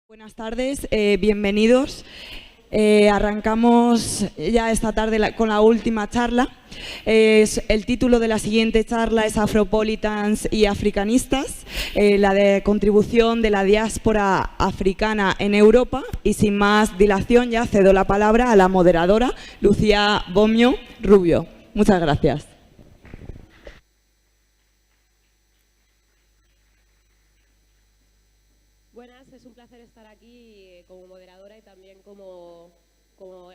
Buenas tardes, bienvenidos. Arrancamos ya esta tarde con la última charla. El título de la siguiente charla es Afropolitans y Africanistas, la de contribución de la diáspora africana en Europa. Y sin más dilación ya cedo la palabra a la moderadora Lucía-Asué Mbomío Rubio. Muchas gracias. Es un placer estar aquí como moderadora y también como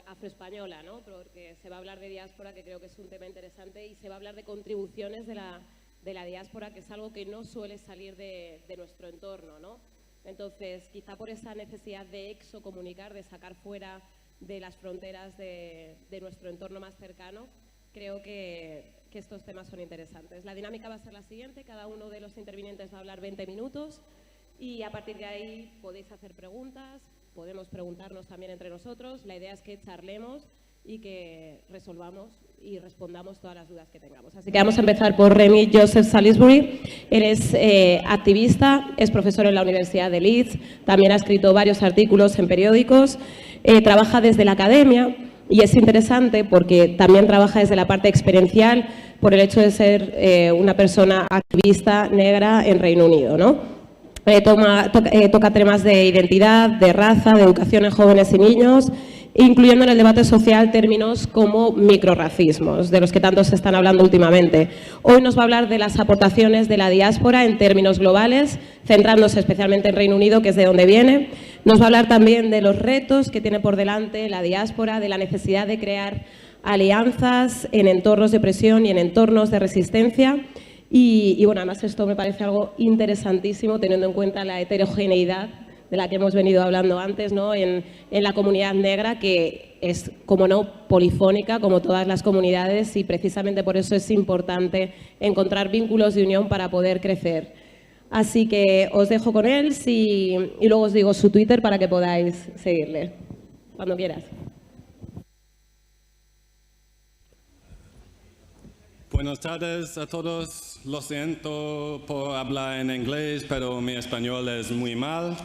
afroespañola, ¿no? Porque se va a hablar de diáspora, que creo que es un tema interesante, y se va a hablar de contribuciones de la diáspora, que es algo que no suele salir de nuestro entorno, ¿no? Entonces, quizá por esa necesidad de exocomunicar, de sacar fuera de las fronteras de nuestro entorno más cercano, creo que estos temas son interesantes. La dinámica va a ser la siguiente: cada uno de los intervinientes va a hablar 20 minutos. Y a partir de ahí podéis hacer preguntas, podemos preguntarnos también entre nosotros. La idea es que charlemos y que resolvamos y respondamos todas las dudas que tengamos. Así que vamos a empezar por Remy Joseph-Salisbury. Él es activista, es profesor en la Universidad de Leeds, también ha escrito varios artículos en periódicos, trabaja desde la academia y es interesante porque también trabaja desde la parte experiencial por el hecho de ser una persona activista negra en Reino Unido, ¿no? Toca temas de identidad, de raza, de educación en jóvenes y niños, incluyendo en el debate social términos como microrracismos, de los que tanto se están hablando últimamente. Hoy nos va a hablar de las aportaciones de la diáspora en términos globales, centrándose especialmente en Reino Unido, que es de donde viene. Nos va a hablar también de los retos que tiene por delante la diáspora, de la necesidad de crear alianzas en entornos de opresión y en entornos de resistencia. Y bueno, además esto me parece algo interesantísimo teniendo en cuenta la heterogeneidad de la que hemos venido hablando antes, ¿no? En la comunidad negra, que es, como no, polifónica como todas las comunidades, y precisamente por eso es importante encontrar vínculos de unión para poder crecer. Así que os dejo con él y luego os digo su Twitter para que podáis seguirle cuando quieras. Buenas tardes a todos. Lo siento por hablar en inglés, pero mi español es muy mal.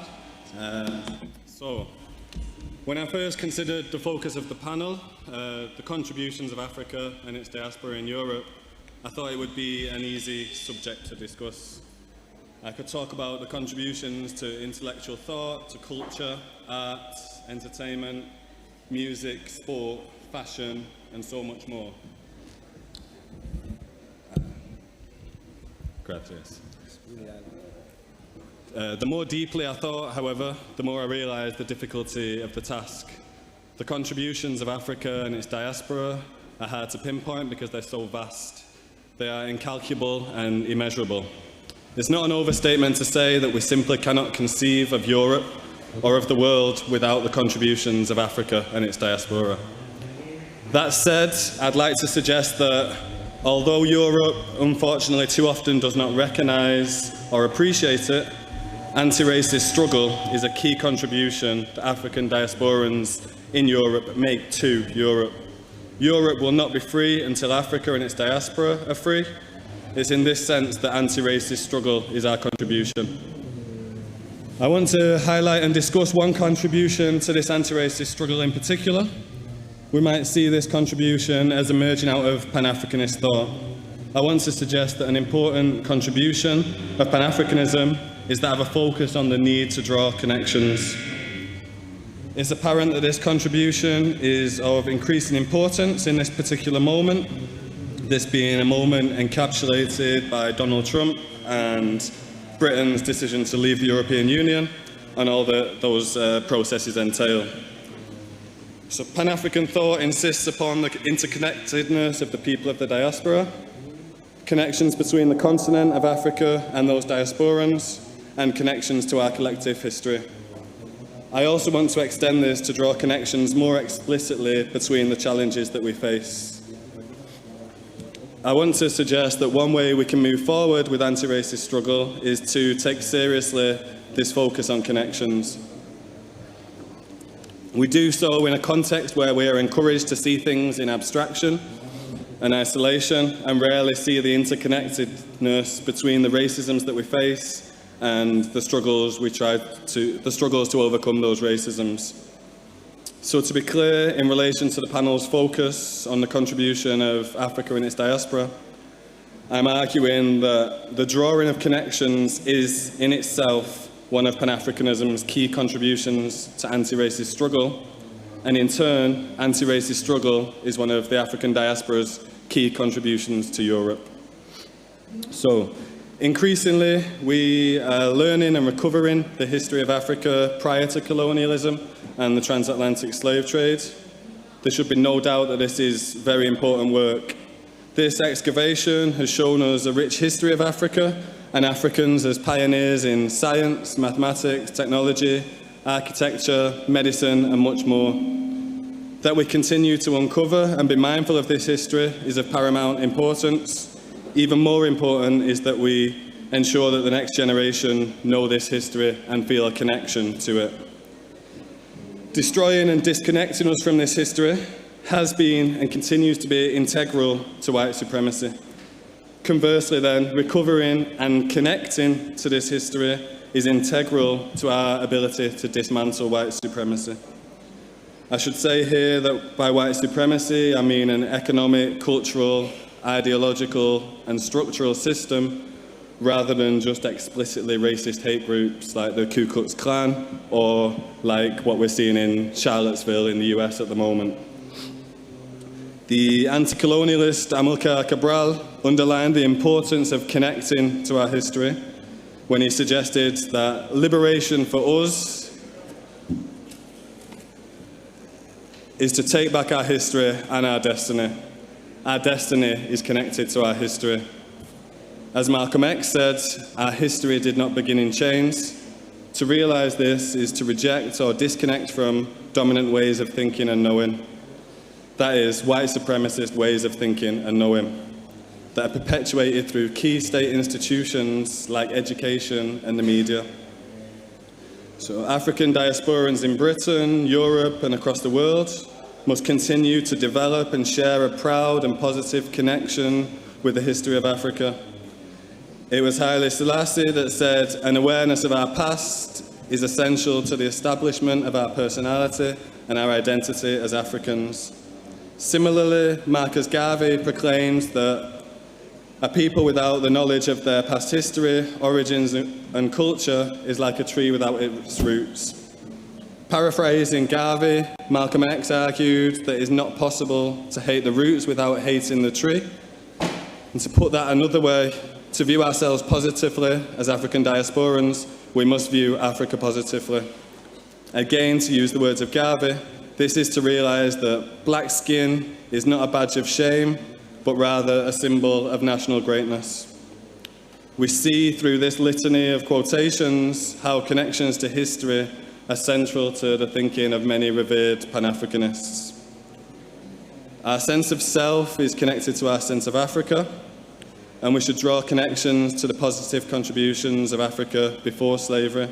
When I first considered the focus of the panel, the contributions of Africa and its diaspora in Europe, I thought it would be an easy subject to discuss. I could talk about the contributions to intellectual thought, to culture, art, entertainment, music, sport, fashion, and so much more. Gracias. The more deeply I thought, however, the more I realised the difficulty of the task. The contributions of Africa and its diaspora are hard to pinpoint because they're so vast. They are incalculable and immeasurable. It's not an overstatement to say that we simply cannot conceive of Europe or of the world without the contributions of Africa and its diaspora. That said, I'd like to suggest that although Europe, unfortunately, too often does not recognise or appreciate it, anti-racist struggle is a key contribution that African diasporans in Europe make to Europe. Europe will not be free until Africa and its diaspora are free. It's in this sense that anti-racist struggle is our contribution. I want to highlight and discuss one contribution to this anti-racist struggle in particular. We might see this contribution as emerging out of Pan-Africanist thought. I want to suggest that an important contribution of Pan-Africanism is that of a focus on the need to draw connections. It's apparent that this contribution is of increasing importance in this particular moment, this being a moment encapsulated by Donald Trump and Britain's decision to leave the European Union and all that those processes entail. So Pan-African thought insists upon the interconnectedness of the people of the diaspora, connections between the continent of Africa and those diasporans, and connections to our collective history. I also want to extend this to draw connections more explicitly between the challenges that we face. I want to suggest that one way we can move forward with anti-racist struggle is to take seriously this focus on connections. We do so in a context where we are encouraged to see things in abstraction and isolation and rarely see the interconnectedness between the racisms that we face and the struggles to overcome those racisms. So to be clear, in relation to the panel's focus on the contribution of Africa and its diaspora, I'm arguing that the drawing of connections is in itself one of Pan-Africanism's key contributions to anti-racist struggle, and in turn, anti-racist struggle is one of the African diaspora's key contributions to Europe. So, increasingly, we are learning and recovering the history of Africa prior to colonialism and the transatlantic slave trade. There should be no doubt that this is very important work. This excavation has shown us a rich history of Africa and Africans as pioneers in science, mathematics, technology, architecture, medicine, and much more. That we continue to uncover and be mindful of this history is of paramount importance. Even more important is that we ensure that the next generation know this history and feel a connection to it. Destroying and disconnecting us from this history has been and continues to be integral to white supremacy. Conversely then, recovering and connecting to this history is integral to our ability to dismantle white supremacy. I should say here that by white supremacy, I mean an economic, cultural, ideological and structural system rather than just explicitly racist hate groups like the Ku Klux Klan or like what we're seeing in Charlottesville in the US at the moment. The anti-colonialist Amilcar Cabral underlined the importance of connecting to our history when he suggested that liberation for us is to take back our history and our destiny. Our destiny is connected to our history. As Malcolm X said, our history did not begin in chains. To realize this is to reject or disconnect from dominant ways of thinking and knowing. That is, white supremacist ways of thinking and knowing that are perpetuated through key state institutions like education and the media. So African diasporans in Britain, Europe and across the world must continue to develop and share a proud and positive connection with the history of Africa. It was Haile Selassie that said, an awareness of our past is essential to the establishment of our personality and our identity as Africans. Similarly, Marcus Garvey proclaims that a people without the knowledge of their past history, origins and culture is like a tree without its roots. Paraphrasing Garvey, Malcolm X argued that it is not possible to hate the roots without hating the tree. And to put that another way, to view ourselves positively as African diasporans, we must view Africa positively. Again, to use the words of Garvey, this is to realise that black skin is not a badge of shame, but rather a symbol of national greatness. We see through this litany of quotations how connections to history are central to the thinking of many revered Pan-Africanists. Our sense of self is connected to our sense of Africa, and we should draw connections to the positive contributions of Africa before slavery.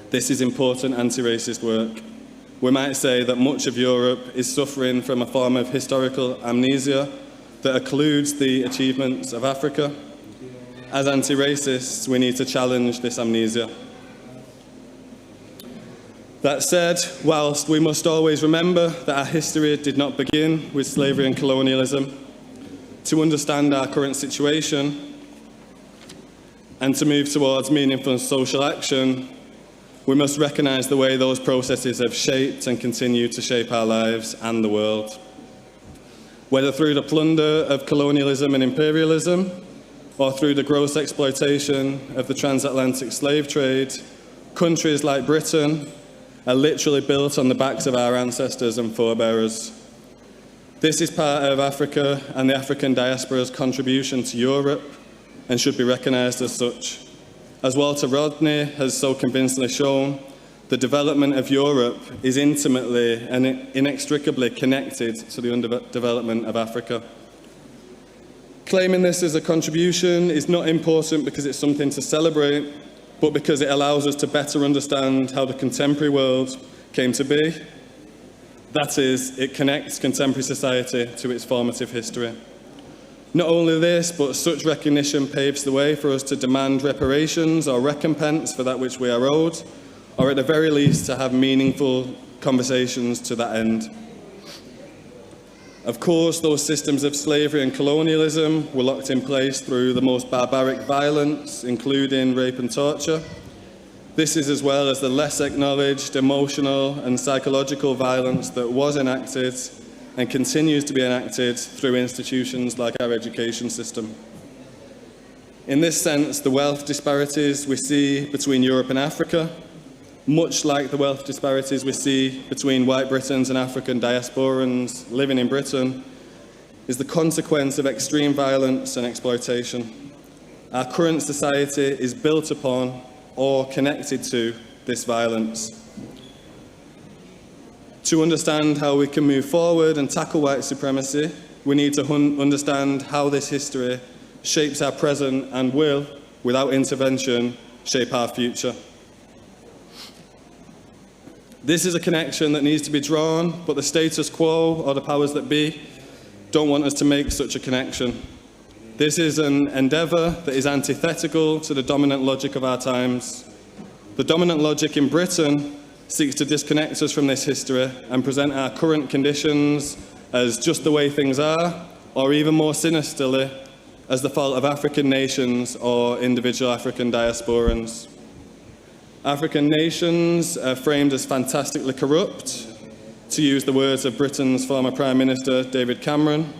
This is important anti-racist work. We might say that much of Europe is suffering from a form of historical amnesia that occludes the achievements of Africa. As anti-racists, we need to challenge this amnesia. That said, whilst we must always remember that our history did not begin with slavery and colonialism, to understand our current situation and to move towards meaningful social action, we must recognise the way those processes have shaped and continue to shape our lives and the world. Whether through the plunder of colonialism and imperialism, or through the gross exploitation of the transatlantic slave trade, countries like Britain are literally built on the backs of our ancestors and forebearers. This is part of Africa and the African diaspora's contribution to Europe and should be recognised as such. As Walter Rodney has so convincingly shown, the development of Europe is intimately and inextricably connected to the underdevelopment of Africa. Claiming this as a contribution is not important because it's something to celebrate, but because it allows us to better understand how the contemporary world came to be. That is, it connects contemporary society to its formative history. Not only this, but such recognition paves the way for us to demand reparations or recompense for that which we are owed, or at the very least to have meaningful conversations to that end. Of course, those systems of slavery and colonialism were locked in place through the most barbaric violence, including rape and torture. This is as well as the less acknowledged emotional and psychological violence that was enacted and continues to be enacted through institutions like our education system. In this sense, the wealth disparities we see between Europe and Africa, much like the wealth disparities we see between white Britons and African diasporans living in Britain, is the consequence of extreme violence and exploitation. Our current society is built upon or connected to this violence. To understand how we can move forward and tackle white supremacy, we need to understand how this history shapes our present and will, without intervention, shape our future. This is a connection that needs to be drawn, but the status quo or the powers that be don't want us to make such a connection. This is an endeavour that is antithetical to the dominant logic of our times. The dominant logic in Britain seeks to disconnect us from this history and present our current conditions as just the way things are, or even more sinisterly, as the fault of African nations or individual African diasporans. African nations are framed as fantastically corrupt, to use the words of Britain's former Prime Minister David Cameron.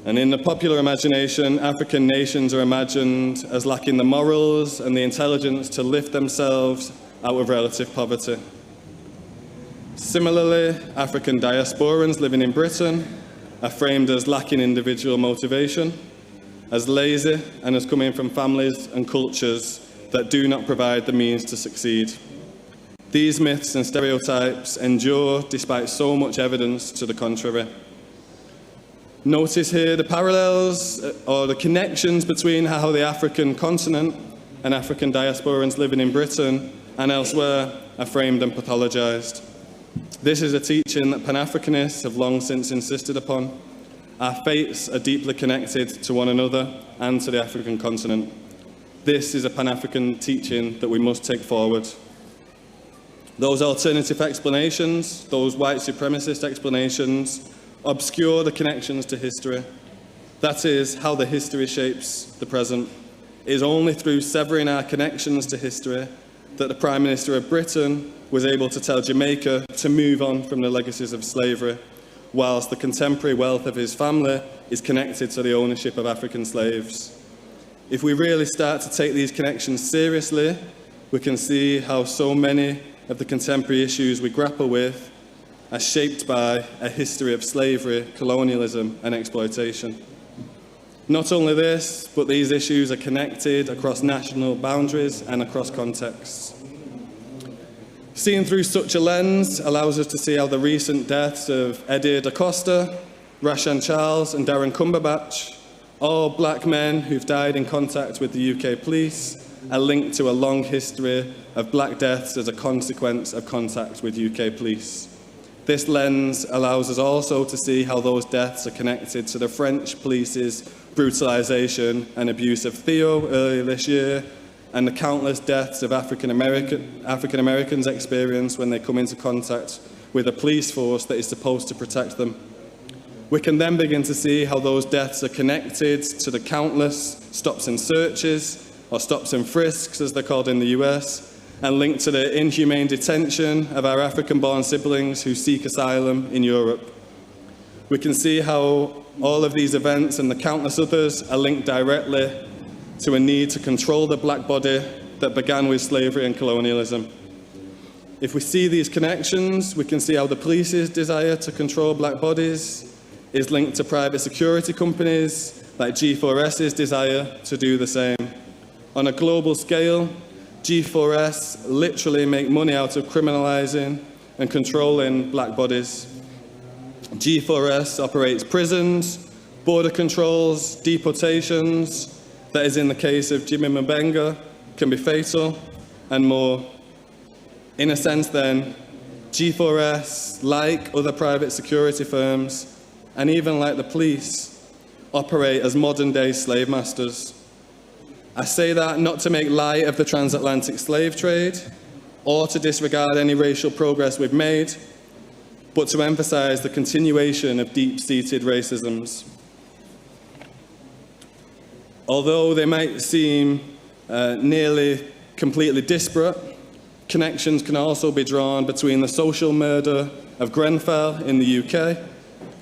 And in the popular imagination, African nations are imagined as lacking the morals and the intelligence to lift themselves out of relative poverty. Similarly, African diasporans living in Britain are framed as lacking individual motivation, as lazy, and as coming from families and cultures that do not provide the means to succeed. These myths and stereotypes endure despite so much evidence to the contrary. Notice here the parallels or the connections between how the African continent and African diasporans living in Britain and elsewhere are framed and pathologised. This is a teaching that Pan-Africanists have long since insisted upon. Our fates are deeply connected to one another and to the African continent. This is a Pan-African teaching that we must take forward. Those alternative explanations, those white supremacist explanations, obscure the connections to history. That is how the history shapes the present. It is only through severing our connections to history that the Prime Minister of Britain was able to tell Jamaica to move on from the legacies of slavery, whilst the contemporary wealth of his family is connected to the ownership of African slaves. If we really start to take these connections seriously, we can see how so many of the contemporary issues we grapple with are shaped by a history of slavery, colonialism, and exploitation. Not only this, but these issues are connected across national boundaries and across contexts. Seeing through such a lens allows us to see how the recent deaths of Eddie da Costa, Rashan Charles, and Darren Cumberbatch, all black men who've died in contact with the UK police, are linked to a long history of black deaths as a consequence of contact with UK police. This lens allows us also to see how those deaths are connected to the French police's brutalisation and abuse of Theo earlier this year, and the countless deaths of African Americans experience when they come into contact with a police force that is supposed to protect them. We can then begin to see how those deaths are connected to the countless stops and searches, or stops and frisks as they're called in the US, and linked to the inhumane detention of our African-born siblings who seek asylum in Europe. We can see how all of these events and the countless others are linked directly to a need to control the black body that began with slavery and colonialism. If we see these connections, we can see how the police's desire to control black bodies is linked to private security companies like G4S's desire to do the same. On a global scale, G4S literally make money out of criminalising and controlling black bodies. G4S operates prisons, border controls, deportations, that is in the case of Jimmy Mbenga, can be fatal, and more. In a sense then, G4S, like other private security firms, and even like the police, operate as modern-day slave masters. I say that not to make light of the transatlantic slave trade or to disregard any racial progress we've made, but to emphasize the continuation of deep-seated racisms. Although they might seem nearly completely disparate, connections can also be drawn between the social murder of Grenfell in the UK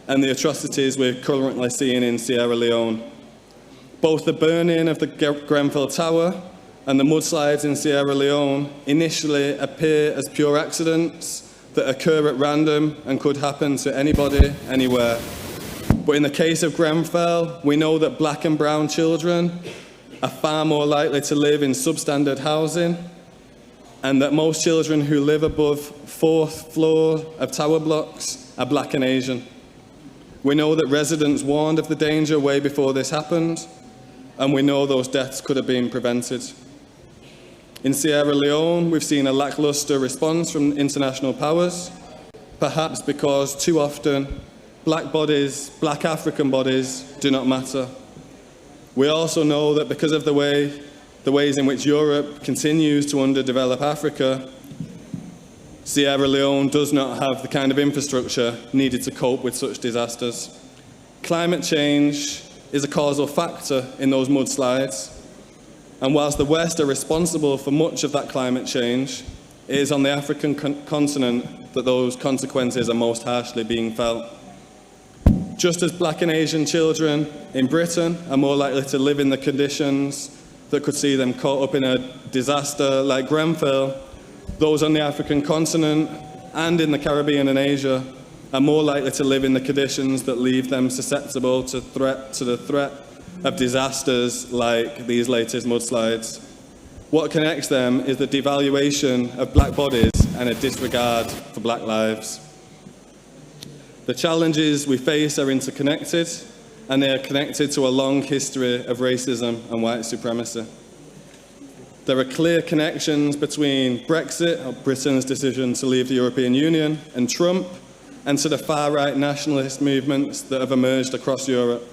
and the atrocities we're currently seeing in Sierra Leone. Both the burning of the Grenfell Tower and the mudslides in Sierra Leone initially appear as pure accidents that occur at random and could happen to anybody, anywhere. But in the case of Grenfell, we know that black and brown children are far more likely to live in substandard housing, and that most children who live above 4th floor of tower blocks are black and Asian. We know that residents warned of the danger way before this happened, and we know those deaths could have been prevented. In Sierra Leone, we've seen a lackluster response from international powers, perhaps because too often black bodies, black African bodies, do not matter. We also know that because of the ways in which Europe continues to underdevelop Africa, Sierra Leone does not have the kind of infrastructure needed to cope with such disasters. Climate change is a causal factor in those mudslides, and whilst the West are responsible for much of that climate change, it is on the African continent that those consequences are most harshly being felt. Just as black and Asian children in Britain are more likely to live in the conditions that could see them caught up in a disaster like Grenfell, those on the African continent and in the Caribbean and Asia are more likely to live in the conditions that leave them susceptible to the threat of disasters like these latest mudslides. What connects them is the devaluation of black bodies and a disregard for black lives. The challenges we face are interconnected, and they are connected to a long history of racism and white supremacy. There are clear connections between Brexit, or Britain's decision to leave the European Union, and Trump, and to the far-right nationalist movements that have emerged across Europe.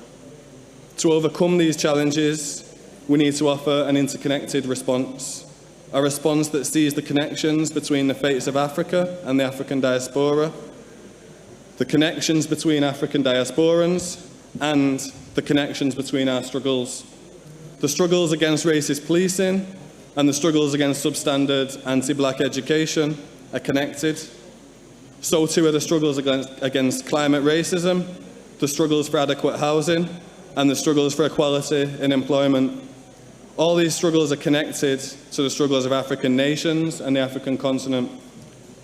To overcome these challenges, we need to offer an interconnected response, a response that sees the connections between the fates of Africa and the African diaspora, the connections between African diasporans, and the connections between our struggles. The struggles against racist policing and the struggles against substandard anti-black education are connected. So too are the struggles against climate racism, the struggles for adequate housing, and the struggles for equality in employment. All these struggles are connected to the struggles of African nations and the African continent.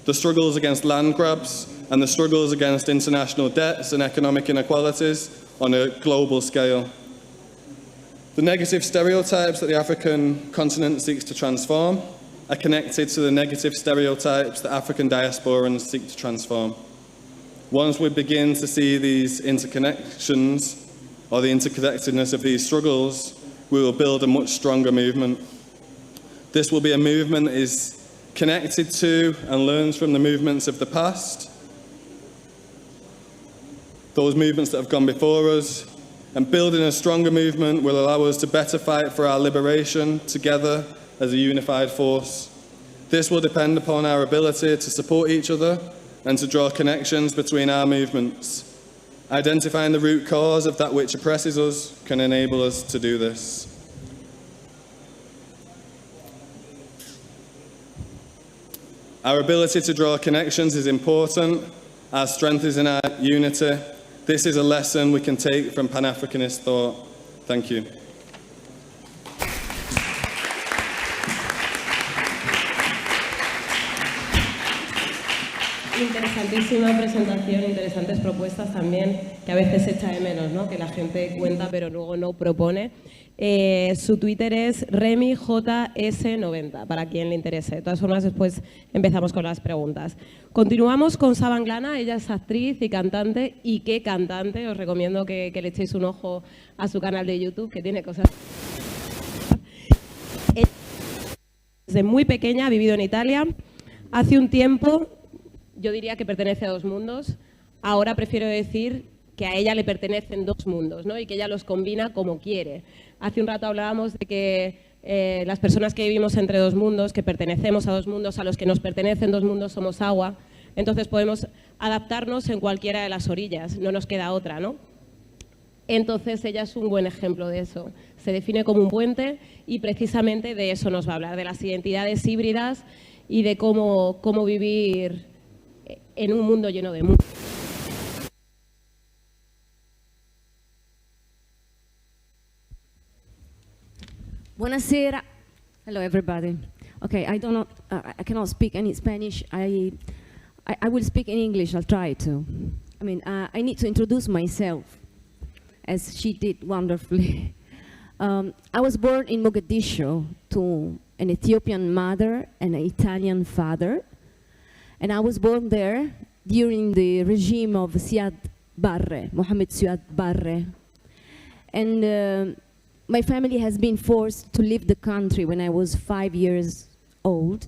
The struggles against land grabs and the struggles against international debts and economic inequalities on a global scale. The negative stereotypes that the African continent seeks to transform are connected to the negative stereotypes that African diasporans seek to transform. Once we begin to see these interconnections, or the interconnectedness of these struggles, we will build a much stronger movement. This will be a movement that is connected to and learns from the movements of the past, those movements that have gone before us, and building a stronger movement will allow us to better fight for our liberation together as a unified force. This will depend upon our ability to support each other and to draw connections between our movements. Identifying the root cause of that which oppresses us can enable us to do this. Our ability to draw connections is important. Our strength is in our unity. This is a lesson we can take from Pan-Africanist thought. Thank you. Interesantísima presentación, interesantes propuestas también, que a veces se echa de menos, ¿no? Que la gente cuenta pero luego no propone. Su Twitter es RemiJS90, para quien le interese. De todas formas, después empezamos con las preguntas. Continuamos con Saba Anglana, ella es actriz y cantante. ¿Y qué cantante? Os recomiendo que le echéis un ojo a su canal de YouTube, que tiene cosas... Desde muy pequeña ha vivido en Italia. Hace un tiempo... Yo diría que pertenece a dos mundos. Ahora prefiero decir que a ella le pertenecen dos mundos, ¿no? Y que ella los combina como quiere. Hace un rato hablábamos de que las personas que vivimos entre dos mundos, que pertenecemos a dos mundos, a los que nos pertenecen dos mundos somos agua, entonces podemos adaptarnos en cualquiera de las orillas, no nos queda otra, ¿no? Entonces ella es un buen ejemplo de eso. Se define como un puente y precisamente de eso nos va a hablar, de las identidades híbridas y de cómo vivir en un mundo lleno de mundos. Buonasera. Hello, everybody. Okay, I don't know. I cannot speak any Spanish. I will speak in English. I'll try to. I mean, I need to introduce myself, as she did wonderfully. I was born in Mogadishu to an Ethiopian mother and an Italian father, and I was born there during the regime of Siad Barre, Mohammed Siad Barre, and. My family has been forced to leave the country when I was 5 years old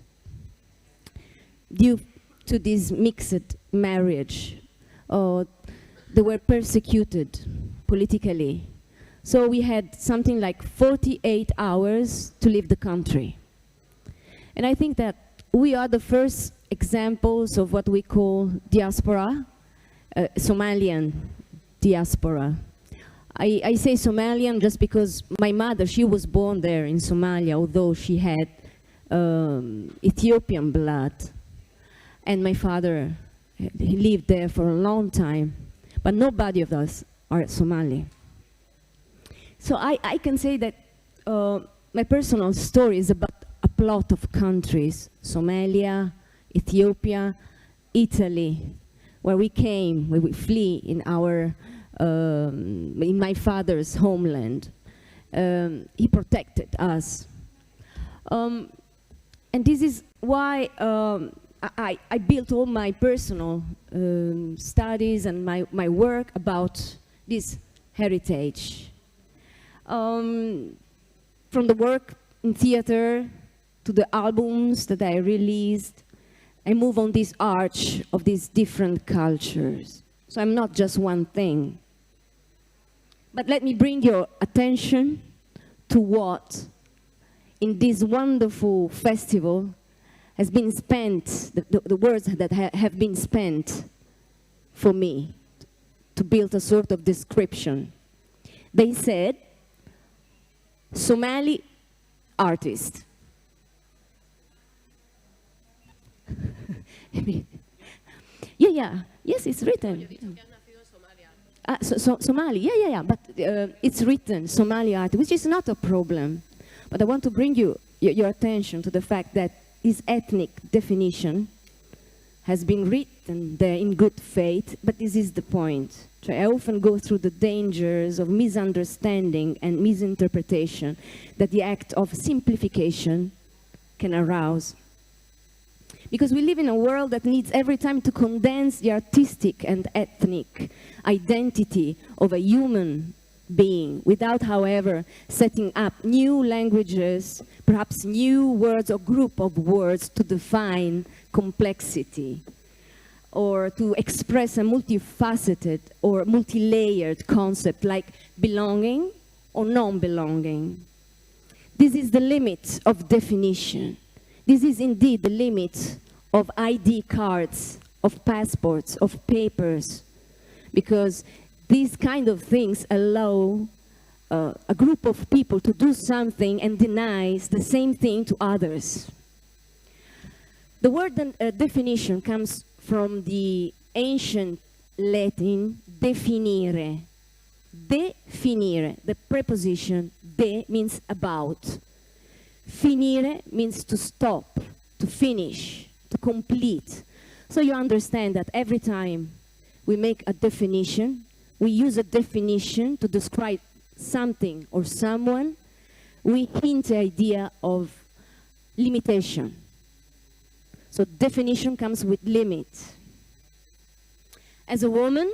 due to this mixed marriage. They were persecuted politically. So we had something like 48 hours to leave the country. And I think that we are the first examples of what we call diaspora, Somalian diaspora. I say Somalian just because my mother, she was born there in Somalia, although she had Ethiopian blood. And my father, he lived there for a long time. But nobody of us are Somali. So I can say that my personal story is about a plot of countries, Somalia, Ethiopia, Italy, where we came, where we flee in our in my father's homeland. He protected us. And this is why I built all my personal studies and my work about this heritage. From the work in theater to the albums that I released, I move on this arch of these different cultures. So I'm not just one thing. But let me bring your attention to what, in this wonderful festival, has been spent, the words that have been spent for me, to build a sort of description. They said, Somali artist. Yes, it's written. Somali, but it's written, Somali art, which is not a problem. But I want to bring your attention to the fact that this ethnic definition has been written there in good faith, but this is the point. So I often go through the dangers of misunderstanding and misinterpretation that the act of simplification can arouse. Because we live in a world that needs every time to condense the artistic and ethnic identity of a human being, without, however, setting up new languages, perhaps new words or group of words to define complexity, or to express a multifaceted or multi-layered concept like belonging or non-belonging. This is the limit of definition. This is indeed the limit of ID cards, of passports, of papers, because these kind of things allow a group of people to do something and denies the same thing to others. The word definition comes from the ancient Latin definire. Definire, the preposition de means about. Finire means to stop, to finish, to complete. So you understand that every time we make a definition, we use a definition to describe something or someone, we hint the idea of limitation. So definition comes with limit. As a woman,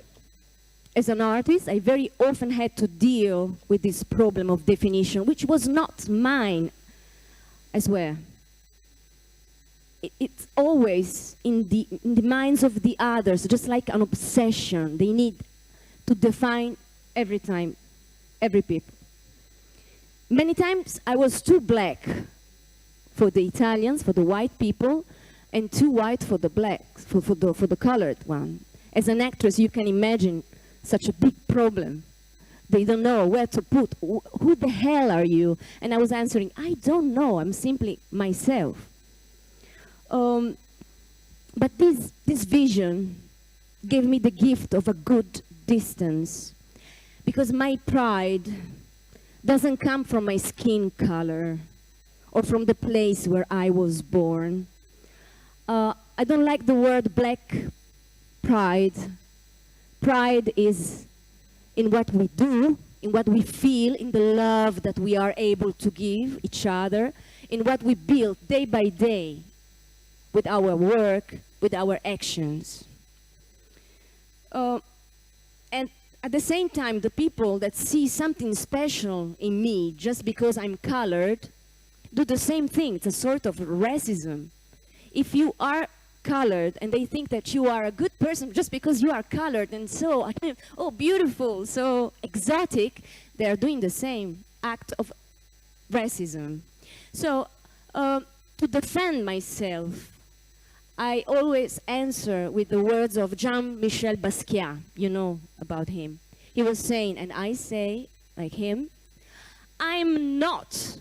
as an artist, I very often had to deal with this problem of definition, which was not mine as well. It's always in the minds of the others, just like an obsession. They need to define every time, every people. Many times I was too black for the Italians, for the white people, and too white for the blacks, for the colored one. As an actress, you can imagine such a big problem. They don't know where to put, who the hell are you? And I was answering, I don't know, I'm simply myself. But this vision gave me the gift of a good distance, because my pride doesn't come from my skin color or from the place where I was born. I don't like the word black pride. Pride is in what we do, in what we feel, in the love that we are able to give each other, in what we build day by day with our work, with our actions. And at the same time, the people that see something special in me just because I'm colored do the same thing. It's a sort of racism. If you are colored and they think that you are a good person just because you are colored and so, oh, beautiful, so exotic, they are doing the same act of racism. So, to defend myself, I always answer with the words of Jean-Michel Basquiat. You know about him. He was saying, and I say, like him, I'm not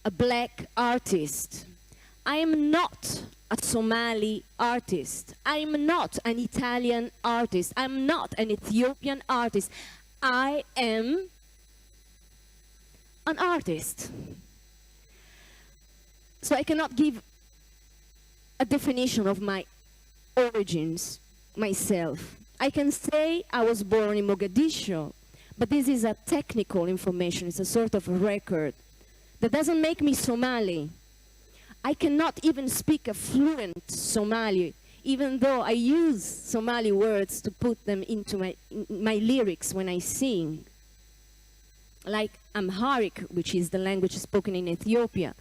a black artist. I am not a Somali artist. I'm not an Italian artist. I'm not an Ethiopian artist. I am an artist. So I cannot give a definition of my origins, myself. I can say I was born in Mogadishu, but this is a technical information. It's a sort of record. That doesn't make me Somali. I cannot even speak a fluent Somali, even though I use Somali words to put them into my lyrics when I sing. Like Amharic, which is the language spoken in Ethiopia.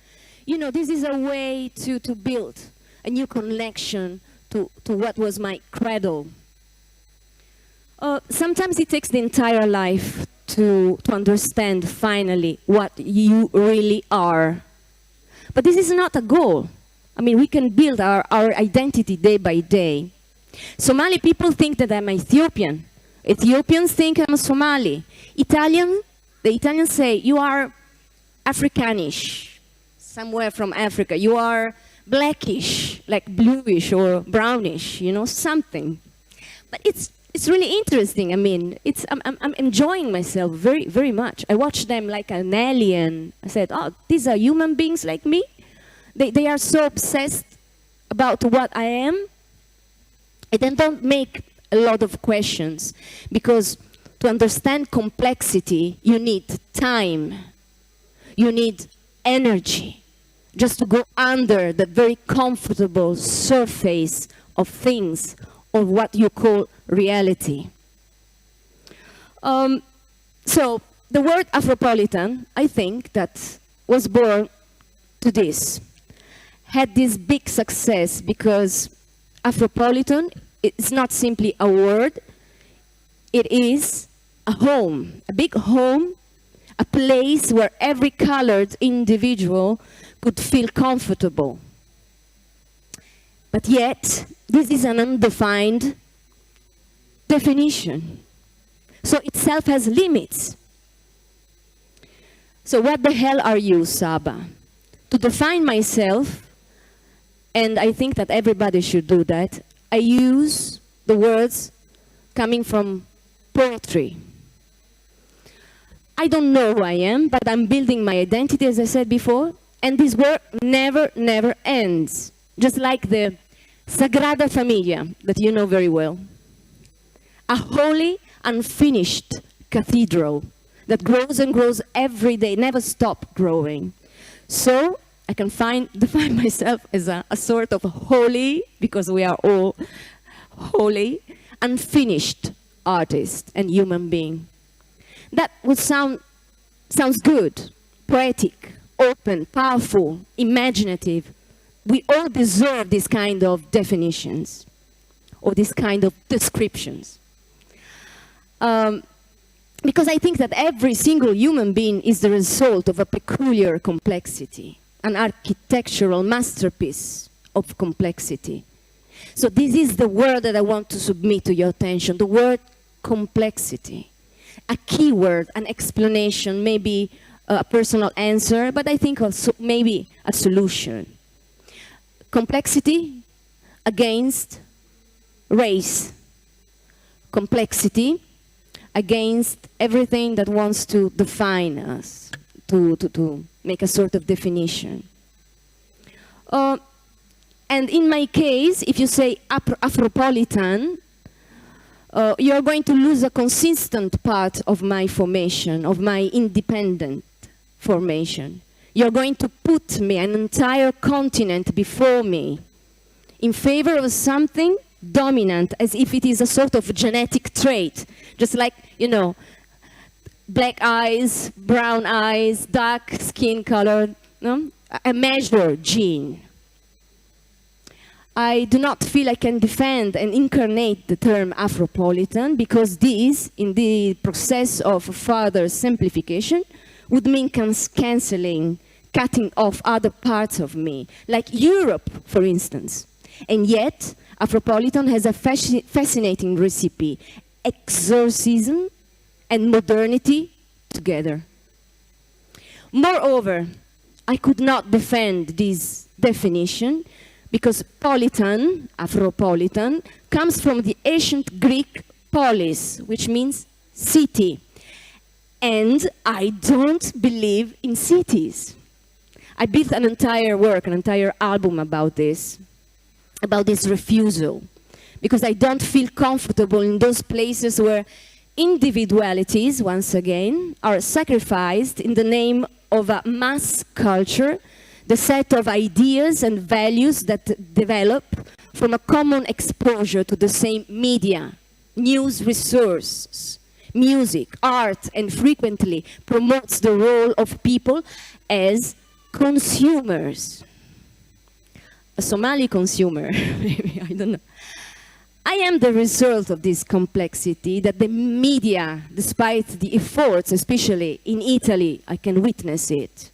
You know, this is a way to build a new connection to what was my cradle. Sometimes it takes the entire life to understand finally what you really are. But this is not a goal. I mean, we can build our identity day by day. Somali people think that I'm Ethiopian. Ethiopians think I'm Somali. The Italians say, you are Africanish, somewhere from Africa. You are blackish, like bluish or brownish, you know, something. But it's really interesting. I mean, I'm enjoying myself very, very much. I watch them like an alien. I said, oh, these are human beings like me? They are so obsessed about what I am. And then don't make a lot of questions, because to understand complexity, you need time. You need energy. Just to go under the very comfortable surface of things, of what you call reality. So the word Afropolitan, I think, that was born to this, had this big success because Afropolitan is not simply a word, it is a home, a big home, a place where every colored individual could feel comfortable. But yet, this is an undefined definition. So itself has limits. So what the hell are you, Saba? To define myself, and I think that everybody should do that, I use the words coming from poetry. I don't know who I am, but I'm building my identity, as I said before, and this work never, never ends. Just like the Sagrada Familia, that you know very well. A holy, unfinished cathedral that grows and grows every day, never stop growing. So I can define myself as a sort of holy, because we are all holy, unfinished artist and human being. That would sounds good, poetic, open, powerful, imaginative. We all deserve this kind of definitions or this kind of descriptions. Because I think that every single human being is the result of a peculiar complexity, an architectural masterpiece of complexity. So this is the word that I want to submit to your attention, the word complexity. A keyword, an explanation, maybe a personal answer, but I think also maybe a solution. Complexity against race. Complexity against everything that wants to define us, to make a sort of definition. And in my case, if you say Afropolitan, you're going to lose a consistent part of my formation, of my independent formation. You're going to put me, an entire continent before me, in favor of something dominant, as if it is a sort of genetic trait. Just like, you know, black eyes, brown eyes, dark skin color, no? A measure gene. I do not feel I can defend and incarnate the term Afropolitan because this, in the process of further simplification, would mean cancelling, cutting off other parts of me, like Europe, for instance. And yet, Afropolitan has a fascinating recipe, exorcism and modernity together. Moreover, I could not defend this definition because politan, Afropolitan, comes from the ancient Greek polis, which means city. And I don't believe in cities. I built an entire work, an entire album about this refusal, because I don't feel comfortable in those places where individualities, once again, are sacrificed in the name of a mass culture, the set of ideas and values that develop from a common exposure to the same media, news resources, music, art, and frequently promotes the role of people as consumers. A Somali consumer, maybe, I don't know. I am the result of this complexity that the media, despite the efforts, especially in Italy, I can witness it,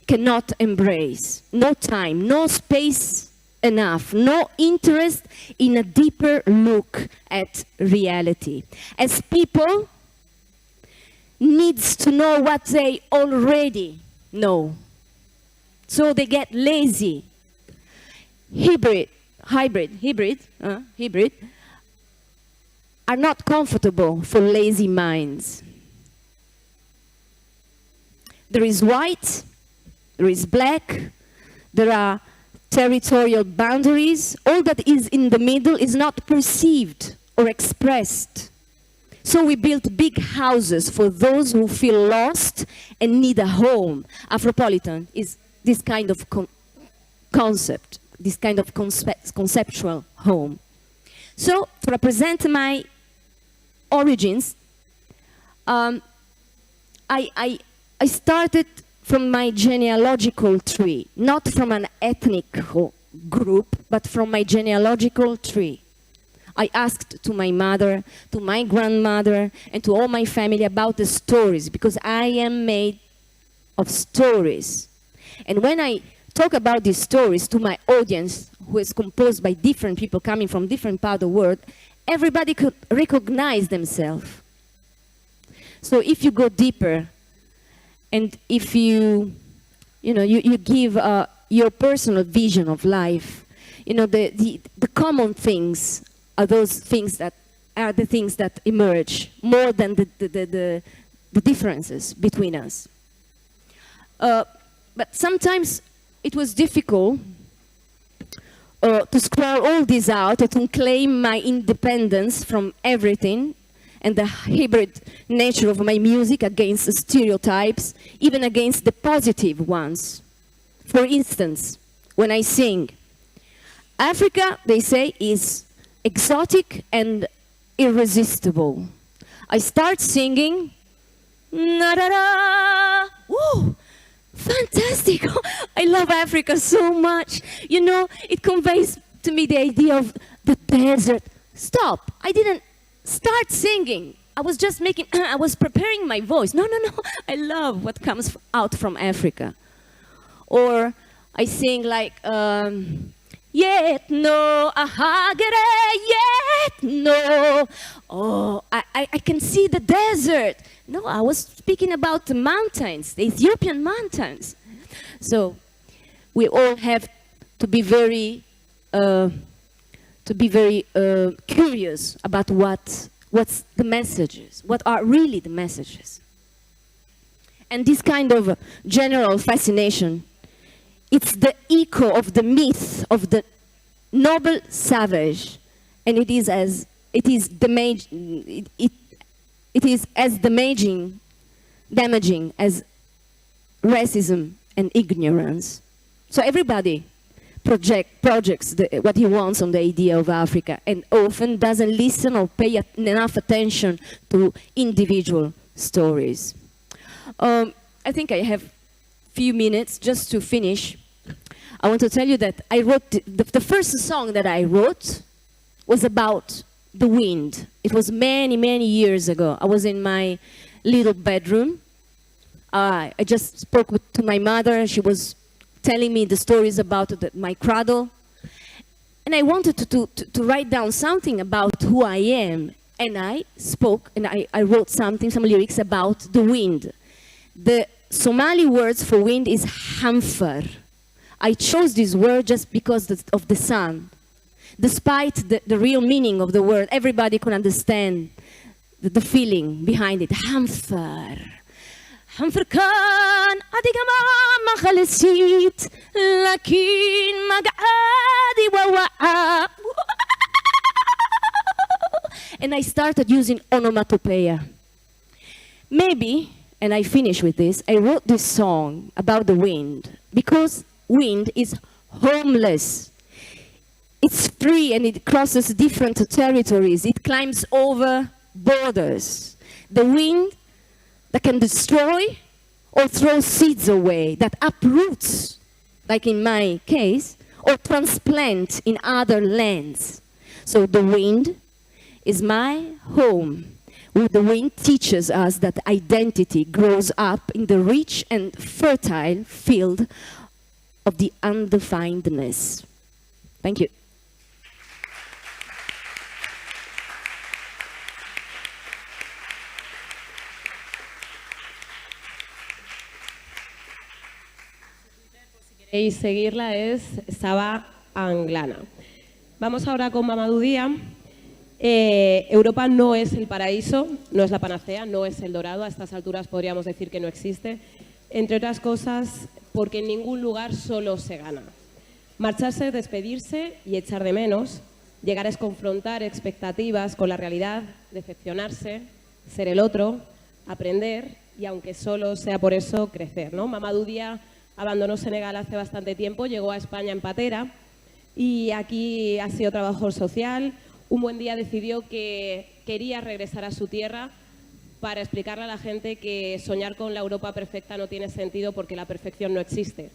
cannot embrace. No time, no space enough, no interest in a deeper look at reality. As people needs to know what they already know. So they get lazy. Hybrid are not comfortable for lazy minds. There is white, there is black, there are territorial boundaries. All that is in the middle is not perceived or expressed. So we built big houses for those who feel lost and need a home. Afropolitan is this kind of concept, this kind of conceptual home. So, to represent my origins, I started from my genealogical tree, not from an ethnic group, but from my genealogical tree. I asked to my mother, to my grandmother, and to all my family about the stories, because I am made of stories. And when I talk about these stories to my audience, who is composed by different people coming from different parts of the world, everybody could recognize themselves. So if you go deeper, and if you give your personal vision of life, the common things are those things that are the things that emerge more than the differences between us. But sometimes it was difficult to scroll all this out and to claim my independence from everything and the hybrid nature of my music against the stereotypes, even against the positive ones. For instance, when I sing, Africa, they say, is exotic and irresistible. I start singing, na-da-da, woo! Fantastic! I love Africa so much. It conveys to me the idea of the desert. Stop! I didn't start singing. I was just making, I was preparing my voice. No, I love what comes out from Africa. Or I sing like, yet no, ahagere, yet no. Oh, I can see the desert. No, I was speaking about the mountains, the Ethiopian mountains. So we all have to be very curious about what's the messages, what are really the messages. And this kind of general fascination, it's the echo of the myth of the noble savage, and it is as damaging as racism and ignorance. So everybody projects what he wants on the idea of Africa, and often doesn't listen or pay enough attention to individual stories. I think I have few minutes just to finish. I want to tell you that I wrote the first song that I wrote was about the wind. It was many years ago. I was in my little bedroom. I just spoke to my mother. She was telling me the stories about my cradle. And I wanted to write down something about who I am. And I spoke and I wrote some lyrics about the wind. The Somali words for wind is hamfar. I chose this word just because of the sun. Despite the real meaning of the word, everybody could understand the feeling behind it. Hamfar. Hamfar kan adiga ma khalisit lakin mag'adi wa wa'a. And I started using onomatopoeia. Maybe, and I finish with this, I wrote this song about the wind because wind is homeless. It's free and it crosses different territories. It climbs over borders. The wind that can destroy or throw seeds away, that uproots, like in my case, or transplant in other lands. So the wind is my home. The wind teaches us that identity grows up in the rich and fertile field of the undefinedness. Thank you. Y seguirla es Saba Anglana. Vamos ahora con Mamadou Dia. Europa no es el paraíso, no es la panacea, no es el dorado. A estas alturas podríamos decir que no existe. Entre otras cosas, porque en ningún lugar solo se gana. Marcharse, despedirse y echar de menos. Llegar es confrontar expectativas con la realidad, decepcionarse, ser el otro, aprender y, aunque solo sea por eso, crecer, ¿no? Mamadou Dia abandonó Senegal hace bastante tiempo, llegó a España en patera y aquí ha sido trabajador social. Un buen día decidió que quería regresar a su tierra para explicarle a la gente que soñar con la Europa perfecta no tiene sentido porque la perfección no existe.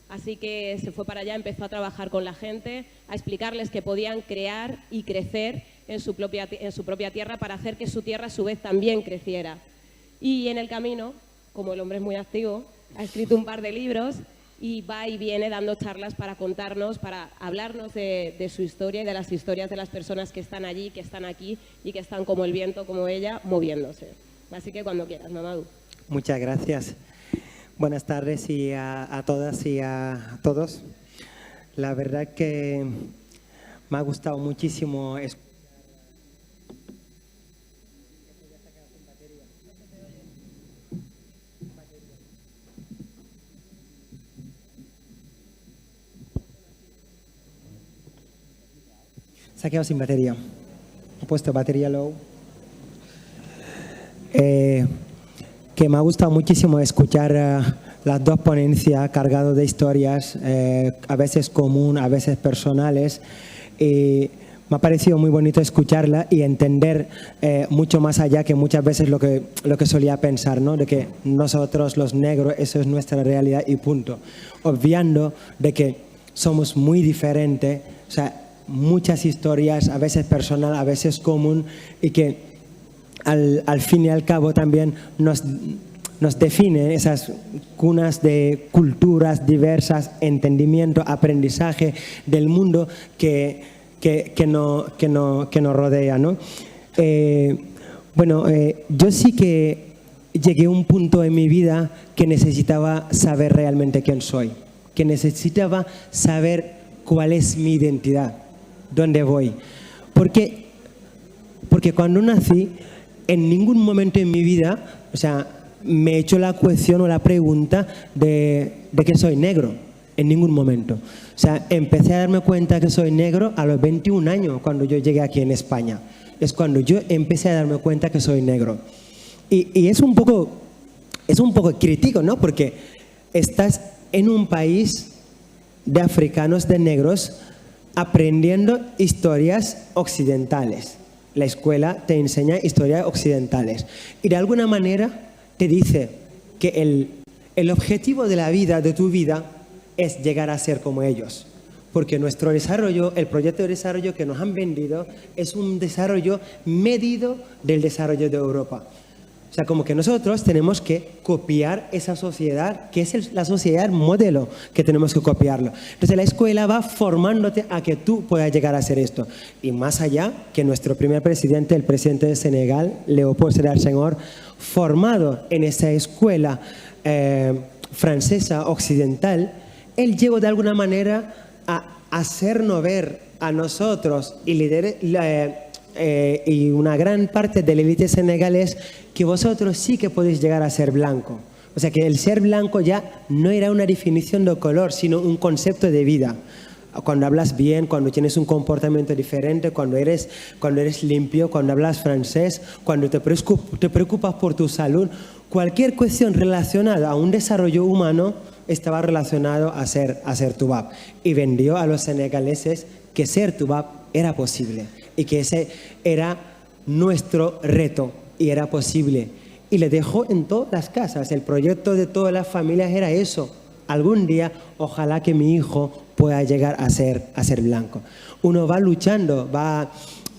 Así que se fue para allá, empezó a trabajar con la gente, a explicarles que podían crear y crecer en su propia tierra para hacer que su tierra a su vez también creciera. Y en el camino, como el hombre es muy activo, ha escrito un par de libros y va y viene dando charlas para contarnos, para hablarnos de su historia y de las historias de las personas que están allí, que están aquí y que están como el viento, como ella, moviéndose. Así que cuando quieras, Mamadou. Muchas gracias. Buenas tardes y a todas y a todos. La verdad que me ha gustado muchísimo escuchar. Se ha quedado sin batería. He puesto batería low. Que me ha gustado muchísimo escuchar las dos ponencias cargadas de historias, a veces común, a veces personales. Me ha parecido muy bonito escucharla y entender mucho más allá que muchas veces lo que solía pensar, ¿no? De que nosotros los negros, eso es nuestra realidad y punto. Obviando de que somos muy diferentes, o sea, muchas historias, a veces personal, a veces común, y que al fin y al cabo también nos define esas cunas de culturas diversas, entendimiento, aprendizaje del mundo que nos rodea, ¿no? Yo sí que llegué a un punto en mi vida que necesitaba saber realmente quién soy, que necesitaba saber cuál es mi identidad, dónde voy. Porque cuando nací, en ningún momento en mi vida, me he hecho la cuestión o la pregunta de que soy negro, en ningún momento. Empecé a darme cuenta que soy negro a los 21 años, cuando yo llegué aquí en España. Es cuando yo empecé a darme cuenta que soy negro. Y es un poco crítico, ¿no? Porque estás en un país de africanos, de negros, aprendiendo historias occidentales. La escuela te enseña historias occidentales. Y de alguna manera te dice que el objetivo de la vida, de tu vida, es llegar a ser como ellos. Porque nuestro desarrollo, el proyecto de desarrollo que nos han vendido, es un desarrollo medido del desarrollo de Europa. Como que nosotros tenemos que copiar esa sociedad, que es la sociedad modelo, que tenemos que copiarlo. Entonces la escuela va formándote a que tú puedas llegar a hacer esto. Y más allá, que nuestro primer presidente, el presidente de Senegal, Léopold Sédar Senghor, formado en esa escuela francesa occidental, él llegó de alguna manera a hacernos ver a nosotros y una gran parte de la élite senegalés que vosotros sí que podéis llegar a ser blanco. O sea, que el ser blanco ya no era una definición de color, sino un concepto de vida. Cuando hablas bien, cuando tienes un comportamiento diferente, cuando eres limpio, cuando hablas francés, cuando te preocupas por tu salud, cualquier cuestión relacionada a un desarrollo humano estaba relacionado a ser tubab. Y vendió a los senegaleses que ser tubab era posible y que ese era nuestro reto y era posible. Y le dejó en todas las casas. El proyecto de todas las familias era eso. Algún día, ojalá que mi hijo pueda llegar a ser blanco. Uno va luchando, va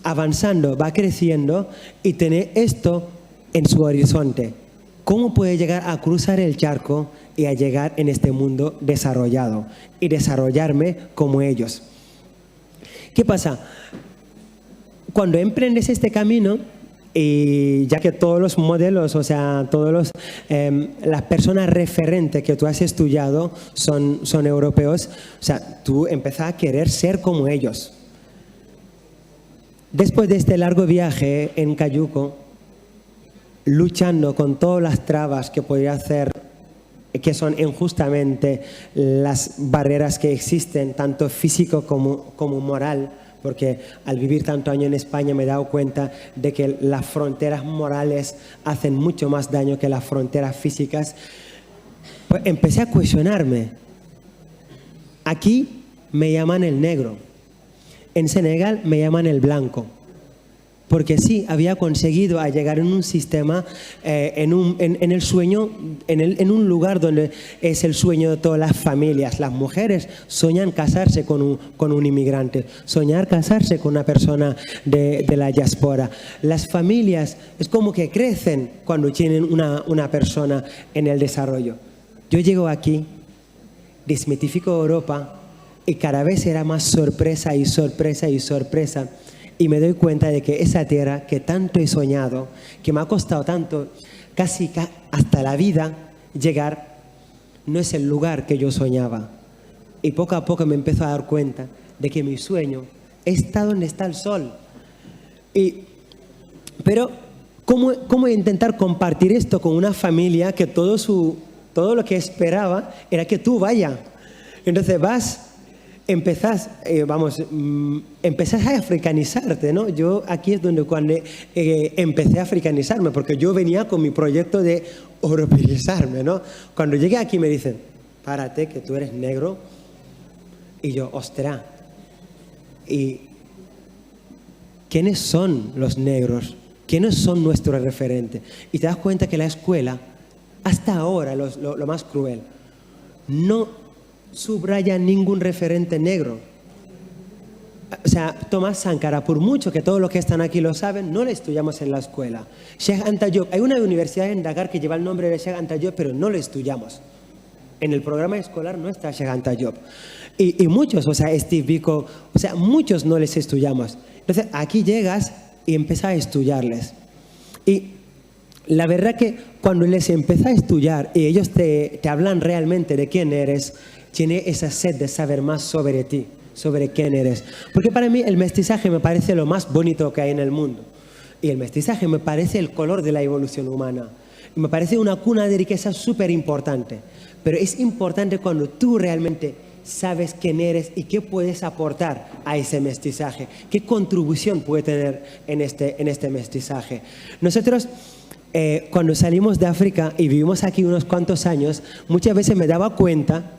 avanzando, va creciendo y tener esto en su horizonte. ¿Cómo puede llegar a cruzar el charco y a llegar en este mundo desarrollado y desarrollarme como ellos? ¿Qué pasa? Cuando emprendes este camino, y ya que todos los modelos, las personas referentes que tú has estudiado son europeos, tú empiezas a querer ser como ellos. Después de este largo viaje en Cayuco, luchando con todas las trabas que podría hacer, que son injustamente las barreras que existen, tanto físico como moral, porque al vivir tanto año en España me he dado cuenta de que las fronteras morales hacen mucho más daño que las fronteras físicas, pues empecé a cuestionarme. Aquí me llaman el negro, en Senegal me llaman el blanco, porque sí, había conseguido a llegar en un sistema, en el sueño, en un lugar donde es el sueño de todas las familias. Las mujeres soñan casarse con un inmigrante, soñar casarse con una persona de la diáspora. Las familias es como que crecen cuando tienen una persona en el desarrollo. Yo llego aquí, desmitifico Europa y cada vez era más sorpresa y sorpresa y sorpresa. Y me doy cuenta de que esa tierra que tanto he soñado, que me ha costado tanto, casi hasta la vida, llegar, no es el lugar que yo soñaba. Y poco a poco me empiezo a dar cuenta de que mi sueño está donde está el sol. Pero, ¿cómo intentar compartir esto con una familia que todo lo que esperaba era que tú vayas? Entonces empezás a africanizarte, ¿no? Yo aquí es donde cuando empecé a africanizarme, porque yo venía con mi proyecto de europeizarme, ¿no? Cuando llegué aquí me dicen, párate, que tú eres negro. Y yo, ostras. ¿Y quiénes son los negros? ¿Quiénes son nuestros referentes? Y te das cuenta que la escuela, hasta ahora, lo más cruel, no subraya ningún referente negro. O sea, Thomas Sankara, por mucho que todos los que están aquí lo saben, no lo estudiamos en la escuela. Sheikh Anta Diop, hay una universidad en Dakar que lleva el nombre de Sheikh Anta Diop, pero no lo estudiamos. En el programa escolar no está Sheikh Anta Diop. Y muchos, o sea, Steve Biko, o sea, muchos no les estudiamos. Entonces, aquí llegas y empiezas a estudiarles. Y la verdad que cuando les empiezas a estudiar y ellos te hablan realmente de quién eres, tiene esa sed de saber más sobre ti, sobre quién eres. Porque para mí el mestizaje me parece lo más bonito que hay en el mundo. Y el mestizaje me parece el color de la evolución humana. Y me parece una cuna de riqueza súper importante. Pero es importante cuando tú realmente sabes quién eres y qué puedes aportar a ese mestizaje. Qué contribución puede tener en este mestizaje. Nosotros, cuando salimos de África y vivimos aquí unos cuantos años, muchas veces me daba cuenta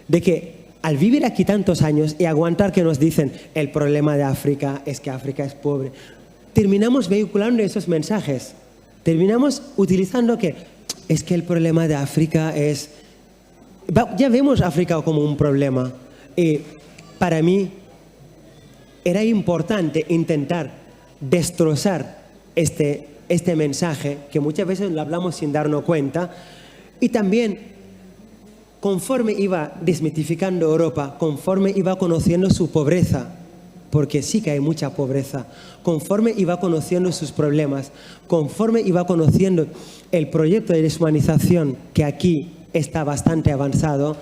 de que al vivir aquí tantos años y aguantar que nos dicen el problema de África es que África es pobre, terminamos vehiculando esos mensajes. Terminamos utilizando que es que el problema de África es... Ya vemos África como un problema. Y para mí era importante intentar destrozar este mensaje, que muchas veces lo hablamos sin darnos cuenta. Y también, conforme iba desmitificando Europa, conforme iba conociendo su pobreza, porque sí que hay mucha pobreza, conforme iba conociendo sus problemas, conforme iba conociendo el proyecto de deshumanización que aquí está bastante avanzado,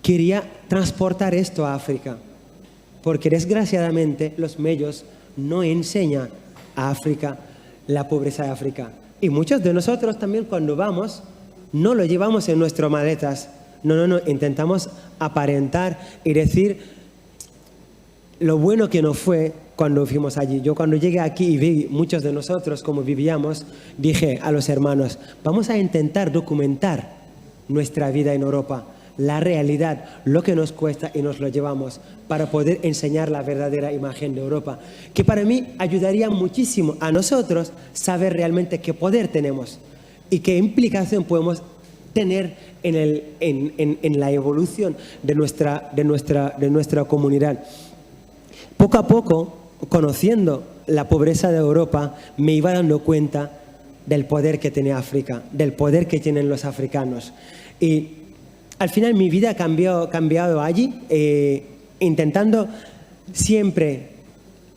quería transportar esto a África, porque desgraciadamente los medios no enseñan a África la pobreza de África. Y muchos de nosotros también cuando vamos, no lo llevamos en nuestras maletas, no, intentamos aparentar y decir lo bueno que nos fue cuando fuimos allí. Yo cuando llegué aquí y vi muchos de nosotros cómo vivíamos, dije a los hermanos, vamos a intentar documentar nuestra vida en Europa, la realidad, lo que nos cuesta y nos lo llevamos para poder enseñar la verdadera imagen de Europa, que para mí ayudaría muchísimo a nosotros saber realmente qué poder tenemos y qué implicación podemos tener en la evolución de nuestra comunidad. Poco a poco, conociendo la pobreza de Europa, me iba dando cuenta del poder que tiene África, del poder que tienen los africanos. Y al final mi vida ha cambiado allí, intentando siempre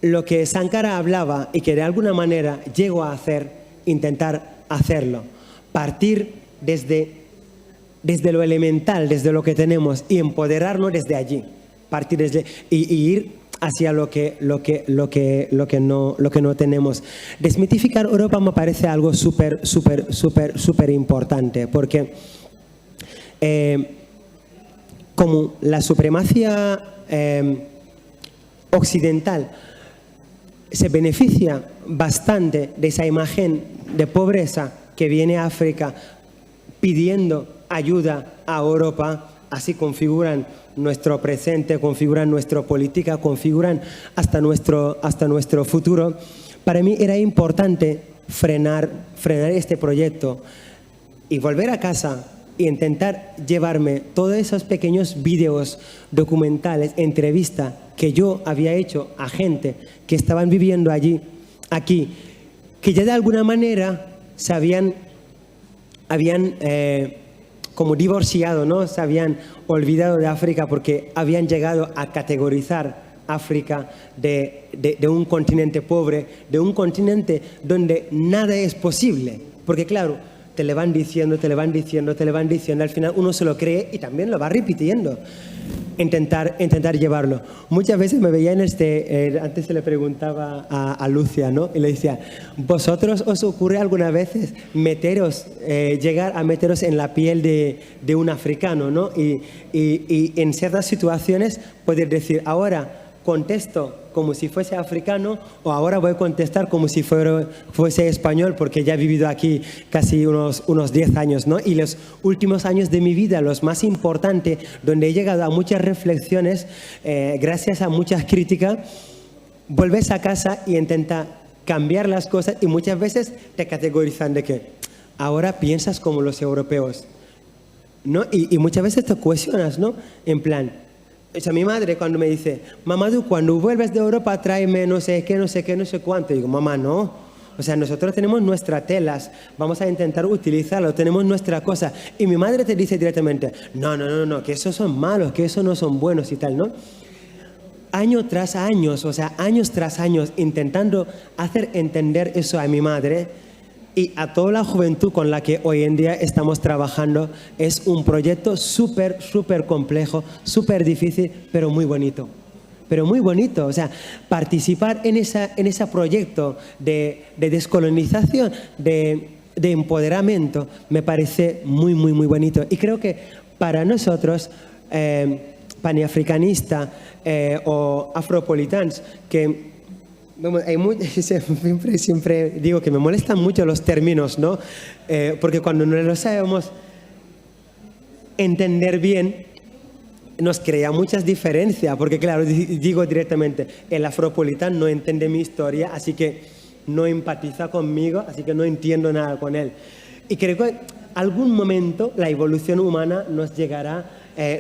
lo que Sankara hablaba y que de alguna manera llego a hacer, intentar hacerlo. Partir desde lo elemental, desde lo que tenemos y empoderarnos desde allí. Partir desde y ir hacia lo que no tenemos. Desmitificar Europa me parece algo súper importante, porque como la supremacía occidental se beneficia bastante de esa imagen de pobreza que viene a África pidiendo ayuda a Europa, así configuran nuestro presente, configuran nuestra política, configuran hasta nuestro futuro. Para mí era importante frenar este proyecto y volver a casa e intentar llevarme todos esos pequeños vídeos documentales, entrevistas que yo había hecho a gente que estaban viviendo aquí, que ya de alguna manera se habían como divorciado, ¿no? Se habían olvidado de África porque habían llegado a categorizar África de un continente pobre, de un continente donde nada es posible. Porque claro, te le van diciendo, al final uno se lo cree y también lo va repitiendo. Intentar llevarlo. Muchas veces me veía antes se le preguntaba a Lucia, ¿no? Y le decía, ¿vosotros os ocurre alguna vez llegar a meteros en la piel de un africano, ¿no? Y en ciertas situaciones poder decir, ahora contesto como si fuese africano o ahora voy a contestar como si fuese español porque ya he vivido aquí casi unos 10 años, ¿no? Y los últimos años de mi vida, los más importantes, donde he llegado a muchas reflexiones, gracias a muchas críticas, vuelves a casa y intentas cambiar las cosas y muchas veces te categorizan de que ahora piensas como los europeos, ¿no? Y muchas veces te cuestionas, ¿no? En plan, O sea, mi madre cuando me dice, mamá, tú cuando vuelves de Europa tráeme no sé qué, no sé qué, no sé cuánto. Digo, mamá, no. O sea, nosotros tenemos nuestras telas, vamos a intentar utilizarlo, tenemos nuestra cosa. Y mi madre te dice directamente, no, que esos son malos, que esos no son buenos y tal, ¿no? Años tras años, o sea, años tras años, intentando hacer entender eso a mi madre y a toda la juventud con la que hoy en día estamos trabajando. Es un proyecto súper complejo, súper difícil, pero muy bonito. Pero muy bonito, o sea, participar en ese proyecto de descolonización, de empoderamiento, me parece muy bonito. Y creo que para nosotros, panafricanistas o afropolitans, que siempre digo que me molestan mucho los términos, ¿no? Porque cuando no lo sabemos entender bien, nos crea muchas diferencias, porque claro, digo directamente, el afropolitano no entiende mi historia, así que no empatiza conmigo, así que no entiendo nada con él. Y creo que en algún momento la evolución humana nos llegará,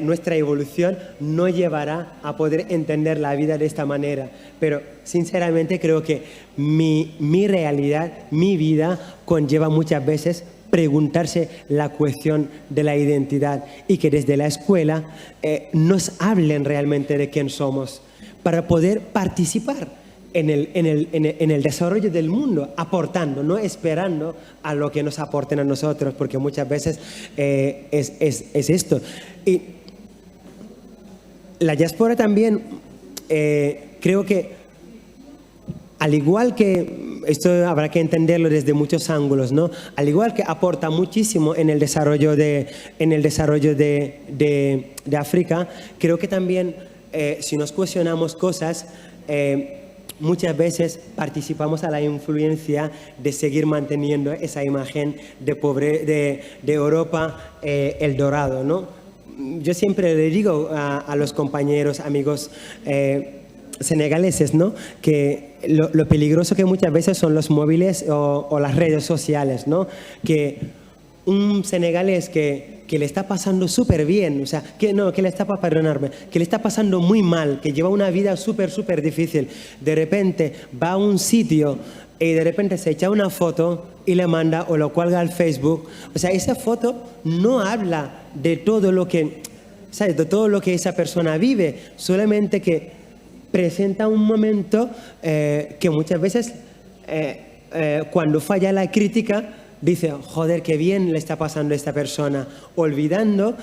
nuestra evolución nos llevará a poder entender la vida de esta manera. Pero sinceramente creo que mi realidad, mi vida, conlleva muchas veces preguntarse la cuestión de la identidad y que desde la escuela nos hablen realmente de quién somos para poder participar en el desarrollo del mundo, aportando, no esperando a lo que nos aporten a nosotros, porque muchas veces es esto. Y la diáspora también creo que, al igual que, esto habrá que entenderlo desde muchos ángulos, ¿no? Al igual que aporta muchísimo en el desarrollo de África, creo que también si nos cuestionamos cosas, muchas veces participamos a la influencia de seguir manteniendo esa imagen de Europa, el dorado, ¿no? Yo siempre le digo a los compañeros, amigos senegaleses, ¿no? Que lo peligroso que muchas veces son los móviles o las redes sociales, ¿no? Que un senegalés que le está pasando súper bien, o sea, que le está pasando muy mal, que lleva una vida súper difícil, de repente va a un sitio y de repente se echa una foto y le manda o lo cuelga al Facebook. O sea, esa foto no habla de todo lo que, ¿sabes? De todo lo que esa persona vive, solamente que presenta un momento que muchas veces cuando falla la crítica dice, joder, qué bien le está pasando a esta persona, olvidando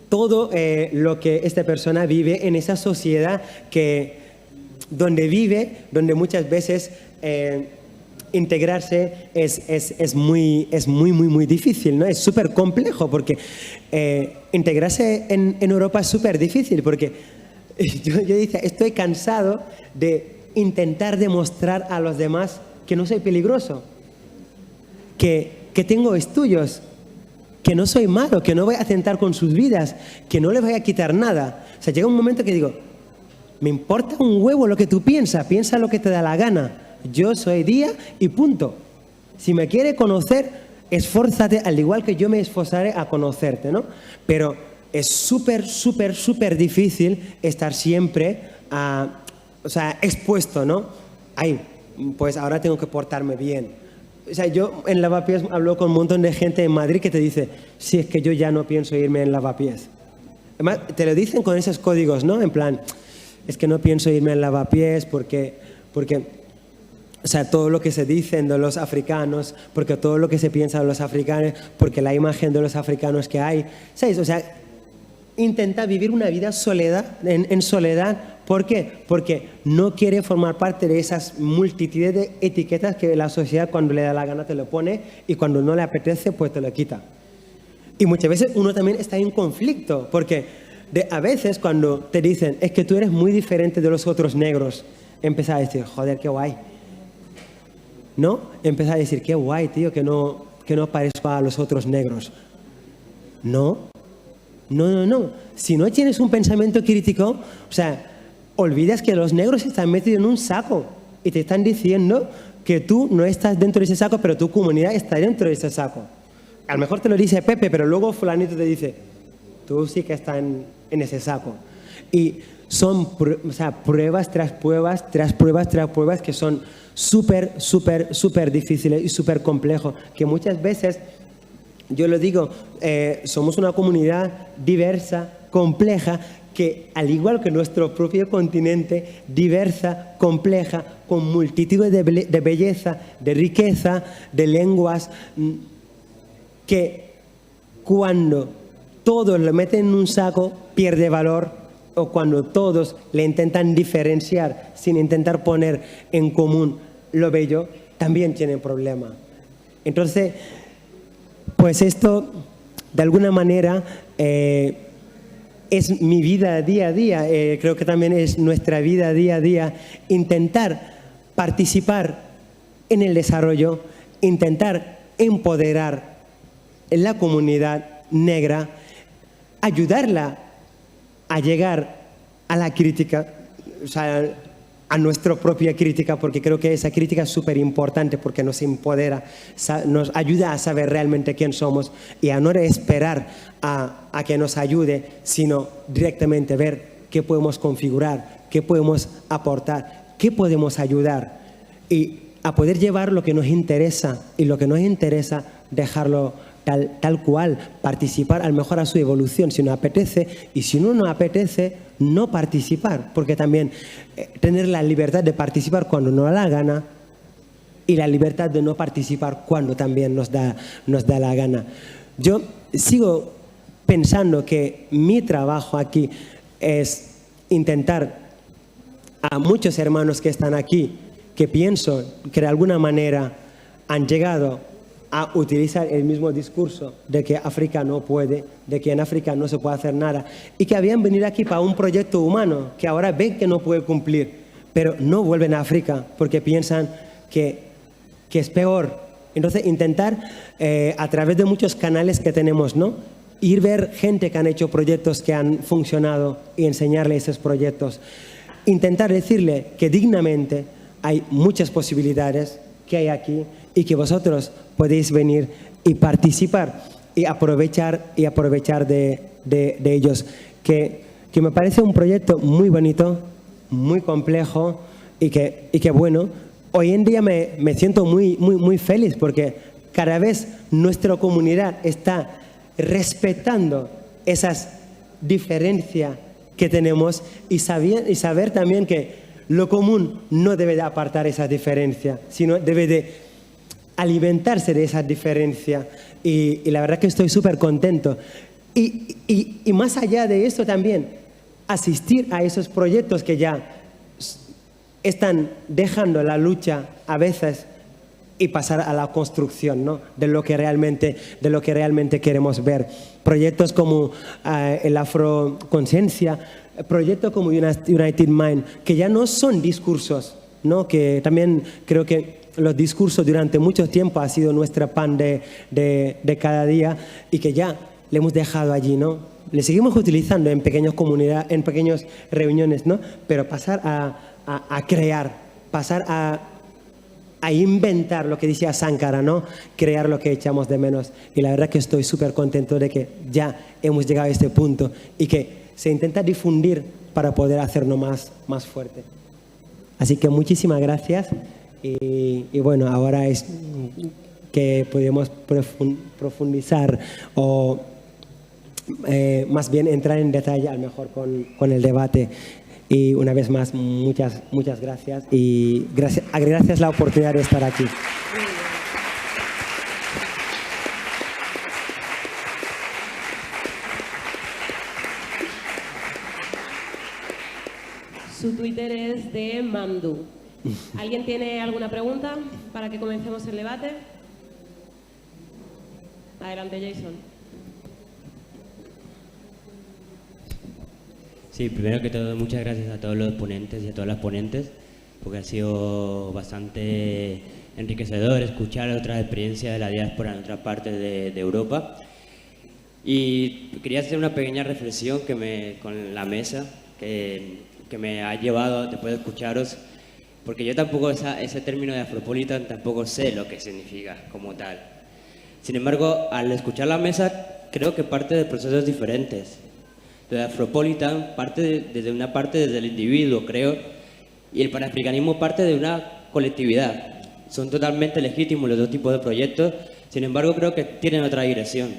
todo lo que esta persona vive en esa sociedad donde muchas veces integrarse es muy difícil, ¿no? Es súper complejo, porque integrarse en Europa es súper difícil, porque yo dice, estoy cansado de intentar demostrar a los demás que no soy peligroso, que tengo estudios, que no soy malo, que no voy a atentar con sus vidas, que no les voy a quitar nada. O sea, llega un momento que digo, me importa un huevo lo que tú piensas, piensa lo que te da la gana. Yo soy Día y punto. Si me quieres conocer, esfuérzate al igual que yo me esforzaré a conocerte, ¿no? Pero es súper difícil estar siempre expuesto, ¿no? Ay, pues ahora tengo que portarme bien. O sea, yo en Lavapiés hablo con un montón de gente en Madrid que te dice, sí, es que yo ya no pienso irme en Lavapiés. Además, te lo dicen con esos códigos, ¿no? En plan, es que no pienso irme en Lavapiés porque o sea, todo lo que se dicen de los africanos, porque todo lo que se piensa de los africanos, porque la imagen de los africanos que hay, ¿sabes? O sea, intenta vivir una vida en soledad. ¿Por qué? Porque no quiere formar parte de esas multitudes de etiquetas que la sociedad cuando le da la gana te lo pone y cuando no le apetece pues te lo quita. Y muchas veces uno también está en conflicto, porque a veces cuando te dicen es que tú eres muy diferente de los otros negros, empieza a decir, joder, qué guay. ¿No? Empieza a decir, qué guay, tío, que no parezco a los otros negros. No. Si no tienes un pensamiento crítico, o sea, olvidas que los negros están metidos en un saco y te están diciendo que tú no estás dentro de ese saco, pero tu comunidad está dentro de ese saco. A lo mejor te lo dice Pepe, pero luego fulanito te dice, todos sí que están en ese saco. Y son pruebas tras pruebas, tras pruebas, tras pruebas que son súper difíciles y súper complejos, que muchas veces, yo lo digo, somos una comunidad diversa, compleja, que al igual que nuestro propio continente, diversa, compleja, con multitudes de belleza, de riqueza, de lenguas, que cuando todos lo meten en un saco pierde valor, o cuando todos le intentan diferenciar sin intentar poner en común lo bello, también tienen problema. Entonces, pues esto, de alguna manera, es mi vida día a día, creo que también es nuestra vida día a día, intentar participar en el desarrollo, intentar empoderar en la comunidad negra, ayudarla a llegar a la crítica, o sea, a nuestra propia crítica, porque creo que esa crítica es súper importante porque nos empodera, nos ayuda a saber realmente quién somos y a no esperar a que nos ayude, sino directamente ver qué podemos configurar, qué podemos aportar, qué podemos ayudar y a poder llevar lo que nos interesa y lo que nos interesa dejarlo tal cual, participar a lo mejor a su evolución si nos apetece, y si no nos apetece, no participar, porque también tener la libertad de participar cuando nos da la gana y la libertad de no participar cuando también nos da la gana. Yo sigo pensando que mi trabajo aquí es intentar a muchos hermanos que están aquí, que pienso que de alguna manera han llegado a utilizar el mismo discurso de que África no puede, de que en África no se puede hacer nada, y que habían venido aquí para un proyecto humano que ahora ven que no puede cumplir, pero no vuelven a África porque piensan que es peor. Entonces intentar a través de muchos canales que tenemos, ¿no?, ir ver gente que han hecho proyectos que han funcionado y enseñarle esos proyectos, intentar decirle que dignamente hay muchas posibilidades que hay aquí y que vosotros podéis venir y participar y aprovechar de ellos. Que me parece un proyecto muy bonito, muy complejo y que bueno, hoy en día me siento muy feliz porque cada vez nuestra comunidad está respetando esas diferencias que tenemos y saber también que lo común no debe de apartar esas diferencias, sino debe de alimentarse de esas diferencias. Y la verdad que estoy súper contento. Y más allá de eso también, asistir a esos proyectos que ya están dejando la lucha a veces y pasar a la construcción, ¿no?, de lo que realmente queremos ver. Proyectos como el Afroconciencia, proyectos como United Mind, que ya no son discursos, ¿no?, que también creo que los discursos durante mucho tiempo ha sido nuestro pan de cada día y que ya le hemos dejado allí, ¿no? Le seguimos utilizando en pequeñas comunidades, en pequeñas reuniones, ¿no? Pero pasar a crear, pasar a inventar lo que decía Sankara, ¿no?, crear lo que echamos de menos. Y la verdad que estoy súper contento de que ya hemos llegado a este punto y que se intenta difundir para poder hacerlo más fuerte. Así que muchísimas gracias y bueno, ahora es que podemos profundizar o más bien entrar en detalle a lo mejor con el debate. Y una vez más, muchas gracias y gracias la oportunidad de estar aquí. Su Twitter es de Mandu. ¿Alguien tiene alguna pregunta para que comencemos el debate? Adelante, Jason. Sí, primero que todo, muchas gracias a todos los ponentes y a todas las ponentes, porque ha sido bastante enriquecedor escuchar otras experiencias de la diáspora en otras partes de Europa. Y quería hacer una pequeña reflexión con la mesa que me ha llevado después de escucharos, porque yo tampoco ese término de Afropolitan tampoco sé lo que significa como tal. Sin embargo, al escuchar la mesa creo que parte de procesos diferentes. El Afropolitan parte desde una parte desde el individuo, creo, y el panafricanismo parte de una colectividad. Son totalmente legítimos los dos tipos de proyectos, sin embargo creo que tienen otra dirección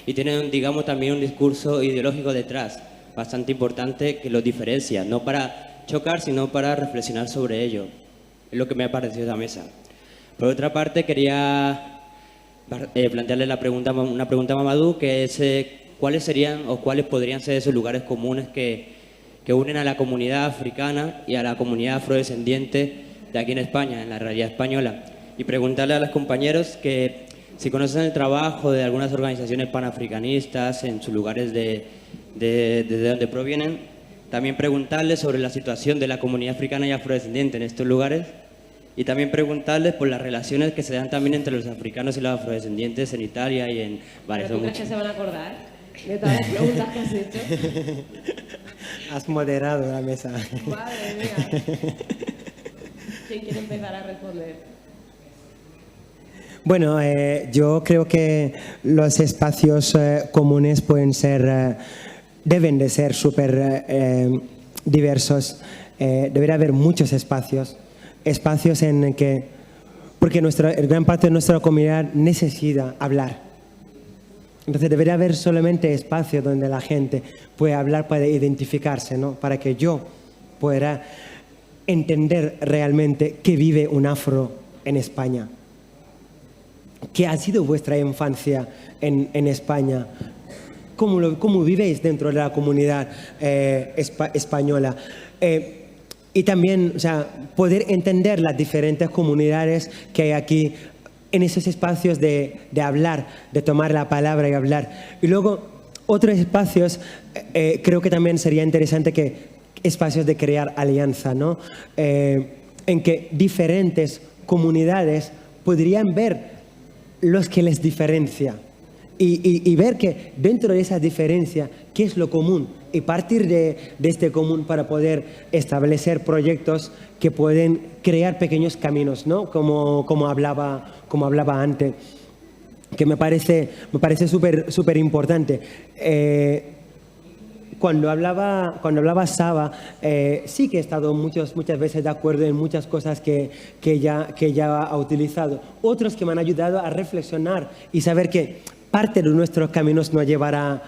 y tienen, digamos, también un discurso ideológico detrás, bastante importante, que los diferencia, no para chocar, sino para reflexionar sobre ello. Es lo que me ha parecido esa mesa. Por otra parte, quería plantearle una pregunta a Mamadou, que es cuáles serían o cuáles podrían ser esos lugares comunes que unen a la comunidad africana y a la comunidad afrodescendiente de aquí en España, en la realidad española. Y preguntarle a los compañeros que si conocen el trabajo de algunas organizaciones panafricanistas en sus lugares desde donde provienen, también preguntarles sobre la situación de la comunidad africana y afrodescendiente en estos lugares, y también preguntarles por las relaciones que se dan también entre los africanos y los afrodescendientes en Italia y en... Vale, ¿Pero tú crees que se van a acordar de todas las preguntas que has hecho? Has moderado la mesa. Madre mía. ¿Quién quiere empezar a responder? Bueno, yo creo que los espacios comunes pueden ser, deben de ser súper diversos. Debería haber muchos espacios en que, porque gran parte de nuestra comunidad necesita hablar. Entonces debería haber solamente espacios donde la gente pueda hablar, pueda identificarse, ¿no? Para que yo pueda entender realmente qué vive un afro en España. ¿Qué ha sido vuestra infancia en España? ¿Cómo vivéis dentro de la comunidad española? Y también, o sea, poder entender las diferentes comunidades que hay aquí en esos espacios de hablar, de tomar la palabra y hablar. Y luego, otros espacios, creo que también sería interesante espacios de crear alianza, ¿no? En que diferentes comunidades podrían ver los que les diferencia y ver que dentro de esa diferencia, ¿qué es lo común? Y partir de este común para poder establecer proyectos que pueden crear pequeños caminos, ¿no? Como hablaba antes, que me parece súper importante. Cuando hablaba Saba, sí que he estado muchas veces de acuerdo en muchas cosas que ella ha utilizado. Otros que me han ayudado a reflexionar y saber que parte de nuestros caminos nos llevará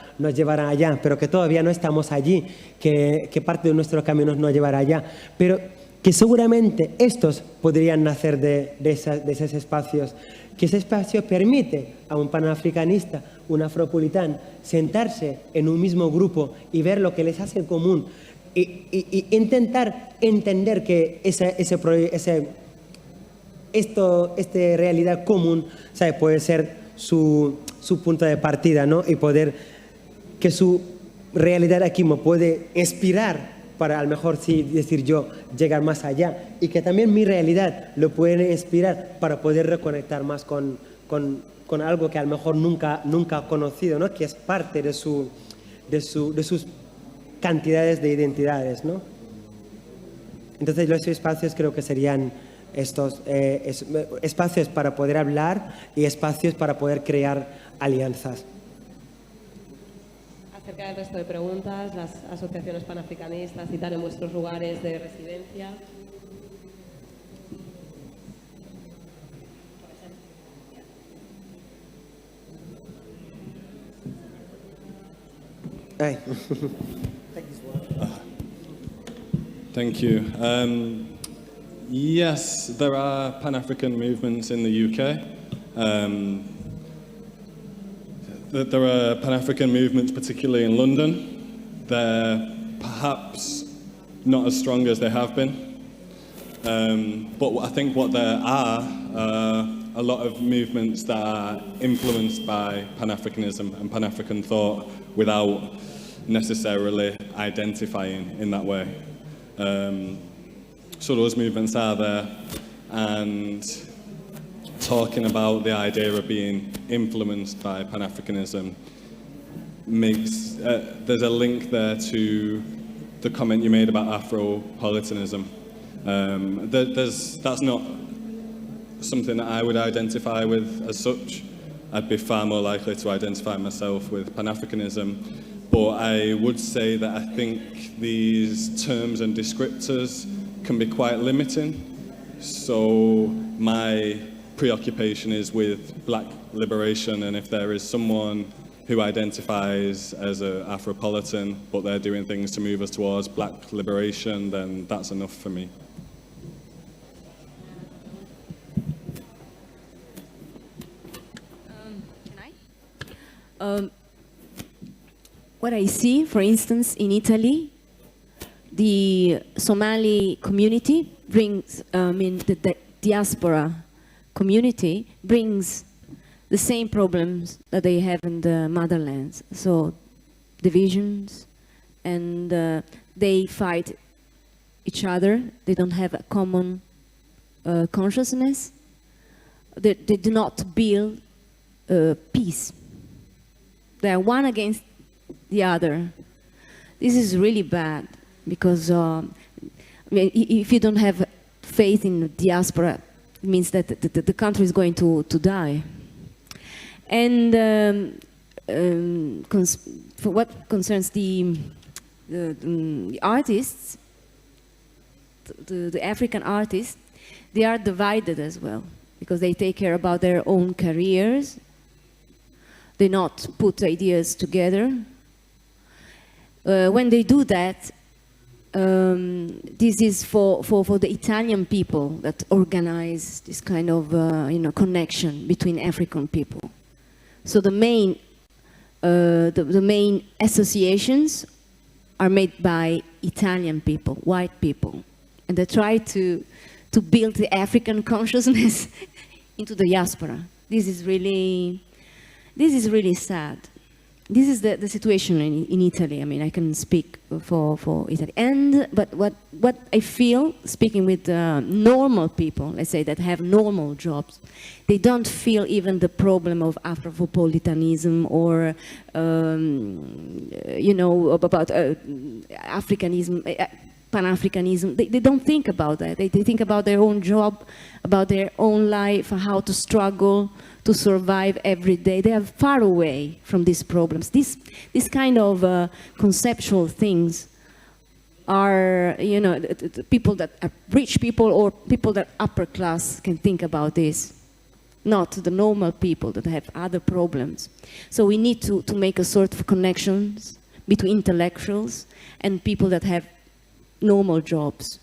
allá, pero que todavía no estamos allí, que parte de nuestros caminos nos llevará allá. Pero que seguramente estos podrían nacer de esos espacios, que ese espacio permite a un panafricanista, un afropolitán, sentarse en un mismo grupo y ver lo que les hace en común y intentar entender que esta realidad común, ¿sabe? Puede ser su punto de partida, ¿no? Y poder que su realidad aquí me puede inspirar para a lo mejor sí decir yo llegar más allá, y que también mi realidad lo puede inspirar para poder reconectar más con algo que a lo mejor nunca ha conocido, ¿no? Que es parte de sus cantidades de identidades, ¿no? Entonces los espacios creo que serían estos espacios para poder hablar y espacios para poder crear alianzas. Acerca del resto de preguntas, las asociaciones panafricanistas citan en vuestros lugares de residencia. Thank you. Yes, there are Pan-African movements in the UK. There are Pan-African movements, particularly in London. They're perhaps not as strong as they have been. But I think what there are a lot of movements that are influenced by Pan-Africanism and Pan-African thought without necessarily identifying in that way. So those movements are there, and talking about the idea of being influenced by Pan-Africanism makes, there's a link there to the comment you made about Afropolitanism. That's not something that I would identify with as such. I'd be far more likely to identify myself with Pan-Africanism. But I would say that I think these terms and descriptors can be quite limiting. So my preoccupation is with black liberation, and if there is someone who identifies as an Afropolitan, but they're doing things to move us towards black liberation, then that's enough for me. What I see, for instance, in Italy, the Somali community brings, the diaspora community brings the same problems that they have in the motherlands. So divisions, and they fight each other. They don't have a common consciousness. They do not build peace. They are one against the other. This is really bad, because if you don't have faith in the diaspora, it means that the country is going to die. And for what concerns the artists, the African artists, they are divided as well, because they take care about their own careers. They not put ideas together. When they do that, this is for the Italian people that organize this kind of connection between African people. So the main associations are made by Italian people, white people, and they try to build the African consciousness into the diaspora. This is really sad. This is the situation in Italy. I mean, I can speak for Italy. But what I feel, speaking with normal people, let's say, that have normal jobs, they don't feel even the problem of Afropolitanism or, about Africanism, Pan-Africanism. They don't think about that. They think about their own job, about their own life, how to struggle, to survive every day. They are far away from these problems. This kind of conceptual things are, the people that are rich people or people that upper class can think about this, not the normal people that have other problems. So we need to make a sort of connections between intellectuals and people that have normal jobs.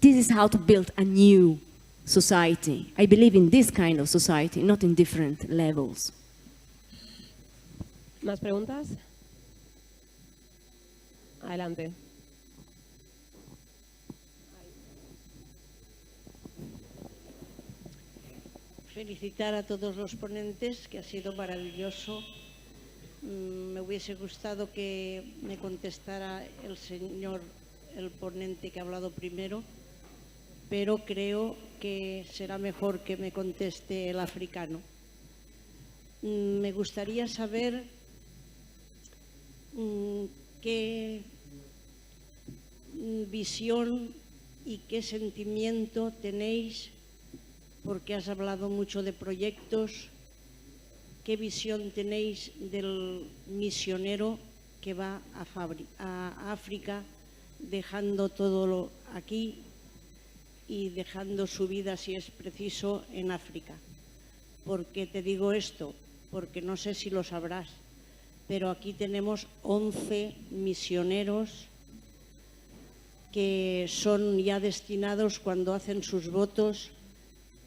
This is how to build a new society. I believe in this kind of society, not in different levels. ¿Más preguntas? Adelante. Felicitar a todos los ponentes, que ha sido maravilloso. Me hubiese gustado que me contestara el ponente que ha hablado primero, pero creo que será mejor que me conteste el africano. Me gustaría saber qué visión y qué sentimiento tenéis, porque has hablado mucho de proyectos, qué visión tenéis del misionero que va a África dejando todo aquí y dejando su vida, si es preciso, en África. ¿Por qué te digo esto? Porque no sé si lo sabrás, pero aquí tenemos 11 misioneros que son ya destinados, cuando hacen sus votos,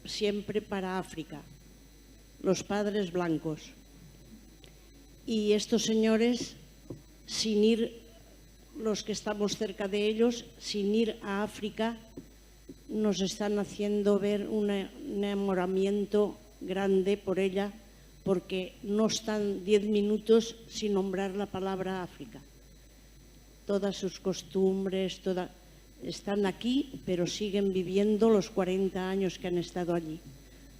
siempre para África, los padres blancos. Y estos señores, sin ir, los que estamos cerca de ellos, sin ir a África, nos están haciendo ver un enamoramiento grande por ella, porque no están 10 minutos sin nombrar la palabra África. Todas sus costumbres, están aquí, pero siguen viviendo los 40 años que han estado allí.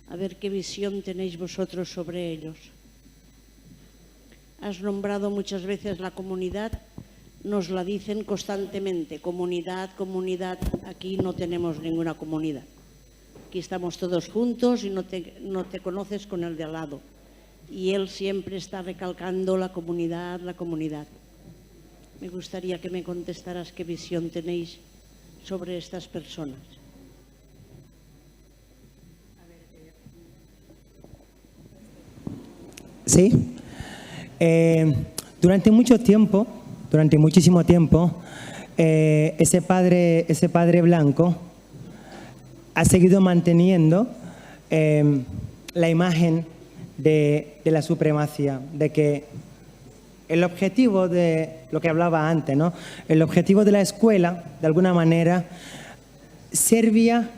A ver qué visión tenéis vosotros sobre ellos. Has nombrado muchas veces la comunidad. Nos la dicen constantemente, comunidad, comunidad. Aquí no tenemos ninguna comunidad. Aquí estamos todos juntos y no te conoces con el de al lado. Y él siempre está recalcando la comunidad, la comunidad. Me gustaría que me contestaras qué visión tenéis sobre estas personas. Sí. Durante muchísimo tiempo, ese padre blanco ha seguido manteniendo la imagen de la supremacía, de que el objetivo de lo que hablaba antes, ¿no? El objetivo de la escuela, de alguna manera, servía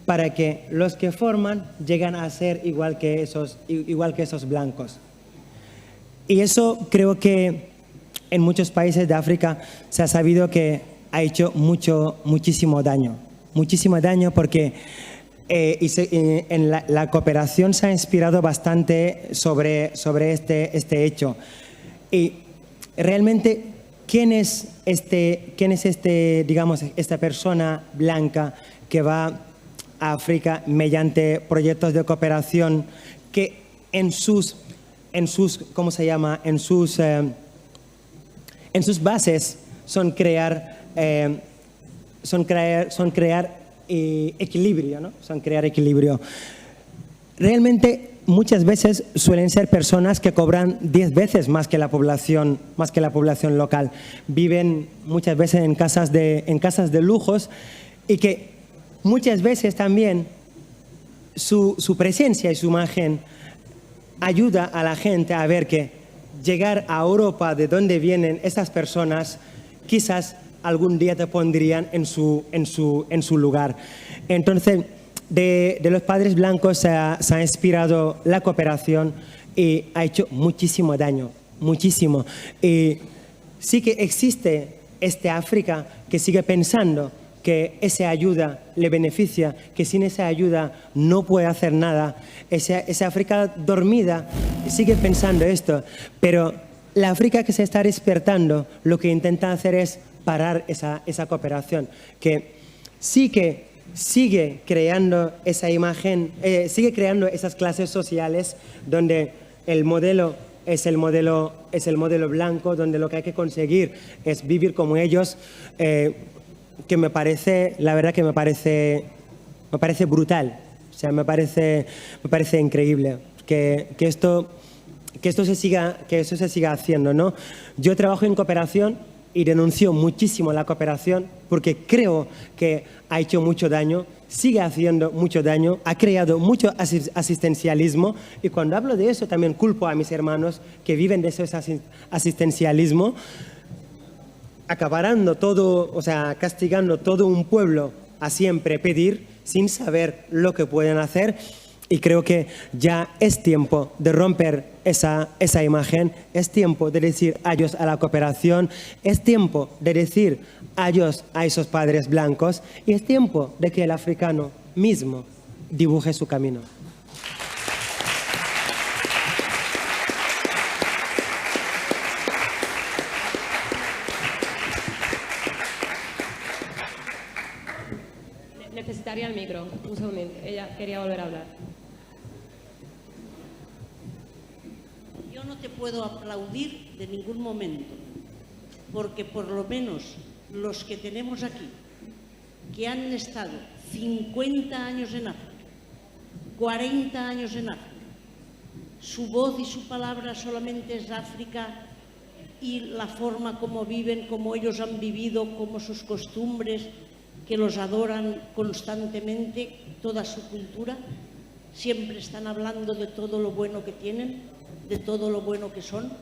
para que los que forman lleguen a ser igual que esos blancos. Y eso creo que en muchos países de África se ha sabido que ha hecho muchísimo daño porque en la cooperación se ha inspirado bastante sobre este hecho. Y realmente, ¿quién es esta persona blanca que va a África mediante proyectos de cooperación que en sus bases son crear equilibrio, ¿no? Son crear equilibrio. Realmente muchas veces suelen ser personas que cobran 10 veces más que la población local. Viven muchas veces en casas de lujos y que muchas veces también su presencia y su imagen ayuda a la gente a ver que llegar a Europa, de donde vienen estas personas, quizás algún día te pondrían en su lugar. Entonces, de los padres blancos se ha inspirado la cooperación y ha hecho muchísimo daño, muchísimo. Y sí que existe África que sigue pensando que esa ayuda le beneficia, que sin esa ayuda no puede hacer nada. Esa África dormida sigue pensando esto, pero la África que se está despertando lo que intenta hacer es parar esa cooperación, que sí que sigue creando esa imagen, sigue creando esas clases sociales donde el modelo es el modelo blanco, donde lo que hay que conseguir es vivir como ellos, que me parece brutal, o sea, me parece increíble que esto se siga haciendo, ¿no? Yo trabajo en cooperación y denuncio muchísimo la cooperación porque creo que ha hecho mucho daño, sigue haciendo mucho daño, ha creado mucho asistencialismo, y cuando hablo de eso también culpo a mis hermanos que viven de ese asistencialismo, acabarando todo, o sea, castigando todo un pueblo a siempre pedir sin saber lo que pueden hacer. Y creo que ya es tiempo de romper esa imagen, es tiempo de decir adiós a la cooperación, es tiempo de decir adiós a esos padres blancos y es tiempo de que el africano mismo dibuje su camino. Necesitaría el micro, un segundín, ella quería volver a hablar. Yo no te puedo aplaudir de ningún momento, porque por lo menos los que tenemos aquí, que han estado 50 años en África, 40 años en África, su voz y su palabra solamente es África y la forma como viven, como ellos han vivido, como sus costumbres, que los adoran constantemente, toda su cultura, siempre están hablando de todo lo bueno que tienen, de todo lo bueno que son.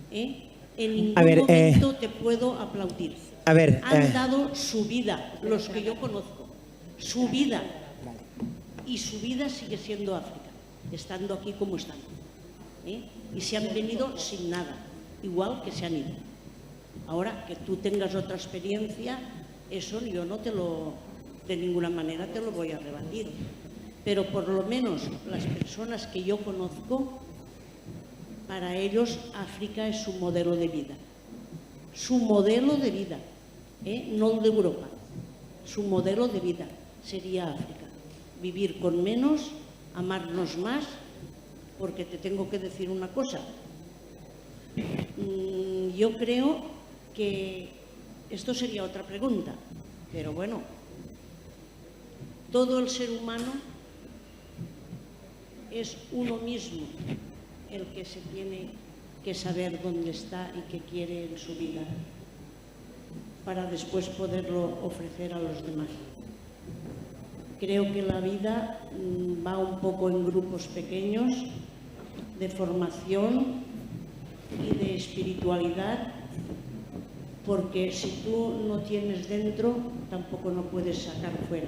En ningún momento te puedo aplaudir. Han dado su vida, los que yo conozco, su vida, y su vida sigue siendo África, estando aquí como están. Y se han venido sin nada, igual que se han ido. Ahora, que tú tengas otra experiencia, eso yo no de ninguna manera te lo voy a rebatir. Pero por lo menos las personas que yo conozco, para ellos África es su modelo de vida. Su modelo de vida, no el de Europa. Su modelo de vida sería África. vivir con menos, amarnos más, porque te tengo que decir una cosa. Yo creo que esto sería otra pregunta, pero bueno, todo el ser humano es uno mismo el que se tiene que saber dónde está y qué quiere en su vida, para después poderlo ofrecer a los demás. Creo que la vida va un poco en grupos pequeños de formación y de espiritualidad, porque si tú no tienes dentro, tampoco no puedes sacar fuera.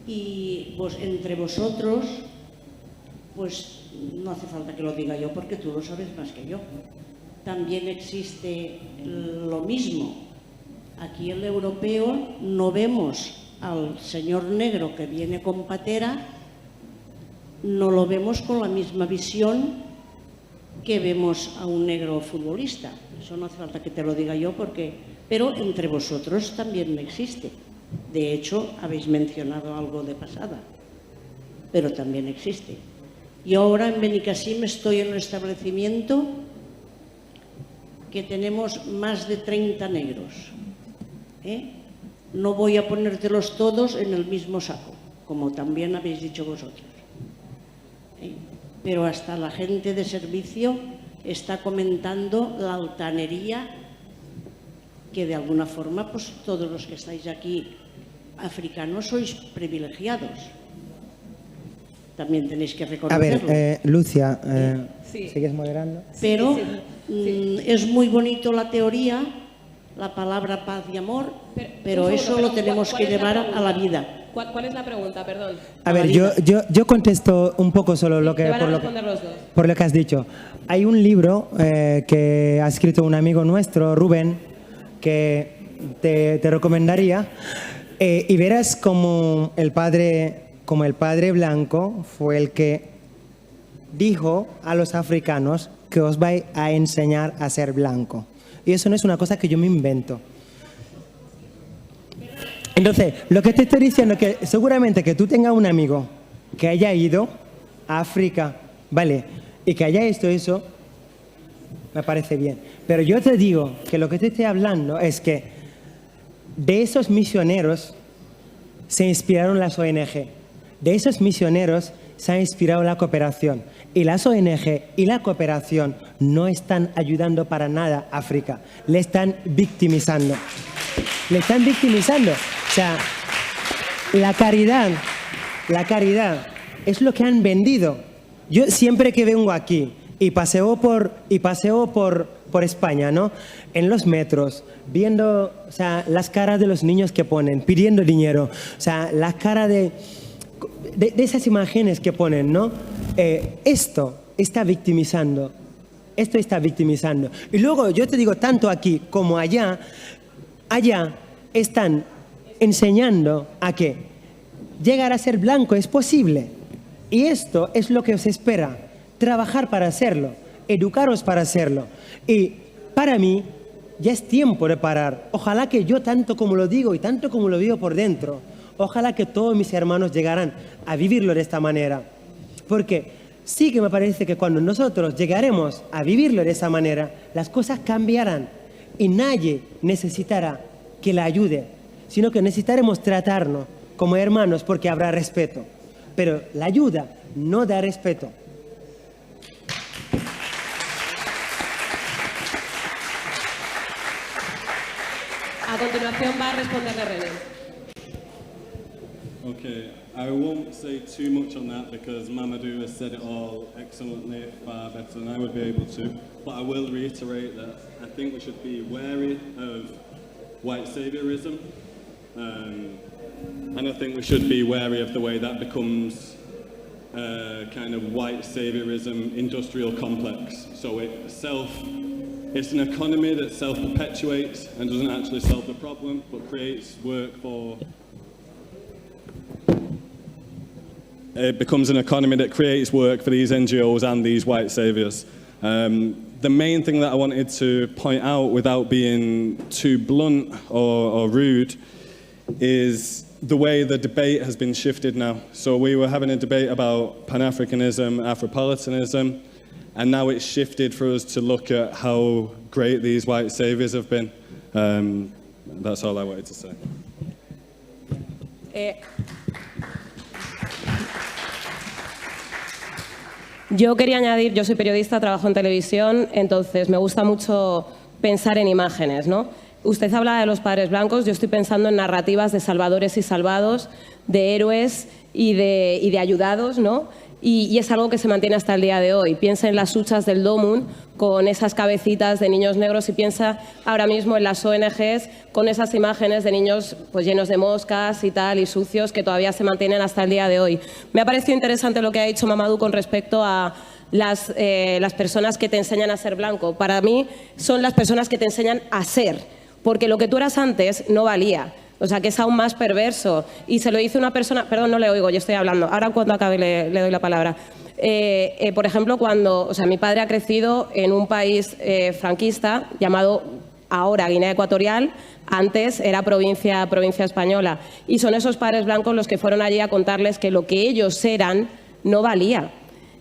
Y pues entre vosotros, pues no hace falta que lo diga yo porque tú lo sabes más que yo. También existe lo mismo. Aquí el europeo no vemos al señor negro que viene con patera, no lo vemos con la misma visión que vemos a un negro futbolista. Eso no hace falta que te lo diga yo pero entre vosotros también existe. De hecho, habéis mencionado algo de pasada, pero también existe. Yo ahora en Benicassim estoy en un establecimiento que tenemos más de 30 negros. No voy a ponértelos todos en el mismo saco, como también habéis dicho vosotros. Pero hasta la gente de servicio está comentando la altanería que de alguna forma, pues todos los que estáis aquí africanos sois privilegiados. También tenéis que reconocerlo. A ver, Lucia, Sí. ¿sigues moderando? Pero Sí. es muy bonito la teoría, la palabra paz y amor, pero eso lo tenemos que llevar a la vida. ¿Cuál es la pregunta? Perdón. A ver, yo contesto un poco solo lo que, Te van a responder los dos. por lo que has dicho. Hay un libro que ha escrito un amigo nuestro, Rubén, que te recomendaría, y verás como el padre blanco fue el que dijo a los africanos que os vais a enseñar a ser blanco. Y eso no es una cosa que yo me invento. Entonces, lo que te estoy diciendo es que seguramente que tú tengas un amigo que haya ido a África, ¿vale? Y que haya visto eso, me parece bien. Pero yo te digo que lo que te estoy hablando es que de esos misioneros se inspiraron las ONG. De esos misioneros se ha inspirado la cooperación. Y las ONG y la cooperación no están ayudando para nada a África. Le están victimizando. Le están victimizando. O sea, la caridad es lo que han vendido. Yo siempre que vengo aquí y paseo por España, ¿no? En los metros, viendo, o sea, las caras de los niños que ponen, pidiendo dinero, o sea, la cara de esas imágenes que ponen, ¿no? Esto está victimizando. Esto está victimizando. Y luego yo te digo, tanto aquí como allá están enseñando a que llegar a ser blanco es posible. Y esto es lo que os espera. Trabajar para hacerlo, educaros para hacerlo. Y para mí ya es tiempo de parar. Ojalá que yo, tanto como lo digo y tanto como lo vivo por dentro, ojalá que todos mis hermanos llegaran a vivirlo de esta manera. Porque sí que me parece que cuando nosotros llegaremos a vivirlo de esa manera, las cosas cambiarán y nadie necesitará que la ayude, sino que necesitaremos tratarnos como hermanos porque habrá respeto. Pero la ayuda no da respeto. A continuación va a responderle René. Okay, I won't say too much on that because Mamadou has said it all excellently, far better than I would be able to. But I will reiterate that I think we should be wary of white saviorism, and I think we should be wary of the way that becomes kind of white saviorism industrial complex. So it's an economy that self-perpetuates and doesn't actually solve the problem, but creates work for... It becomes an economy that creates work for these NGOs and these white saviours. The main thing that I wanted to point out without being too blunt or rude is the way the debate has been shifted now. So we were having a debate about Pan-Africanism, Afropolitanism, and now it's shifted for us to look at how great these white saviors have been. That's all I wanted to say. Yo quería añadir, yo soy periodista, trabajo en televisión, entonces me gusta mucho pensar en imágenes, ¿no? Usted habla de los padres blancos, yo estoy pensando en narrativas de salvadores y salvados, de héroes y de ayudados, ¿no? Y es algo que se mantiene hasta el día de hoy. Piensa en las huchas del Domun con esas cabecitas de niños negros y piensa ahora mismo en las ONGs con esas imágenes de niños pues, llenos de moscas y tal, y sucios, que todavía se mantienen hasta el día de hoy. Me ha parecido interesante lo que ha dicho Mamadou con respecto a las personas que te enseñan a ser blanco. Para mí son las personas que te enseñan a ser, porque lo que tú eras antes no valía. O sea, que es aún más perverso. Y se lo dice una persona... Perdón, no le oigo, yo estoy hablando. Ahora cuando acabe le doy la palabra. Por ejemplo, cuando... O sea, mi padre ha crecido en un país franquista llamado ahora Guinea Ecuatorial. Antes era provincia española. Y son esos padres blancos los que fueron allí a contarles que lo que ellos eran no valía.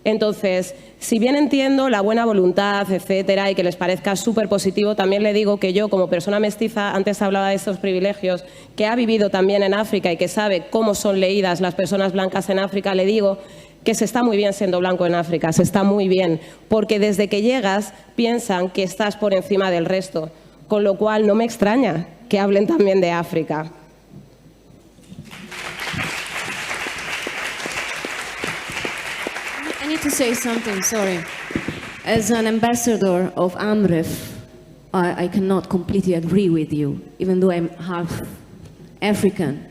Entonces, si bien entiendo la buena voluntad, etcétera, y que les parezca súper positivo, también le digo que yo, como persona mestiza, antes hablaba de estos privilegios, que ha vivido también en África y que sabe cómo son leídas las personas blancas en África, le digo que se está muy bien siendo blanco en África, se está muy bien, porque desde que llegas piensan que estás por encima del resto, con lo cual no me extraña que hablen también de África. I need to say something, sorry. As an ambassador of AMREF, I cannot completely agree with you, even though I'm half African.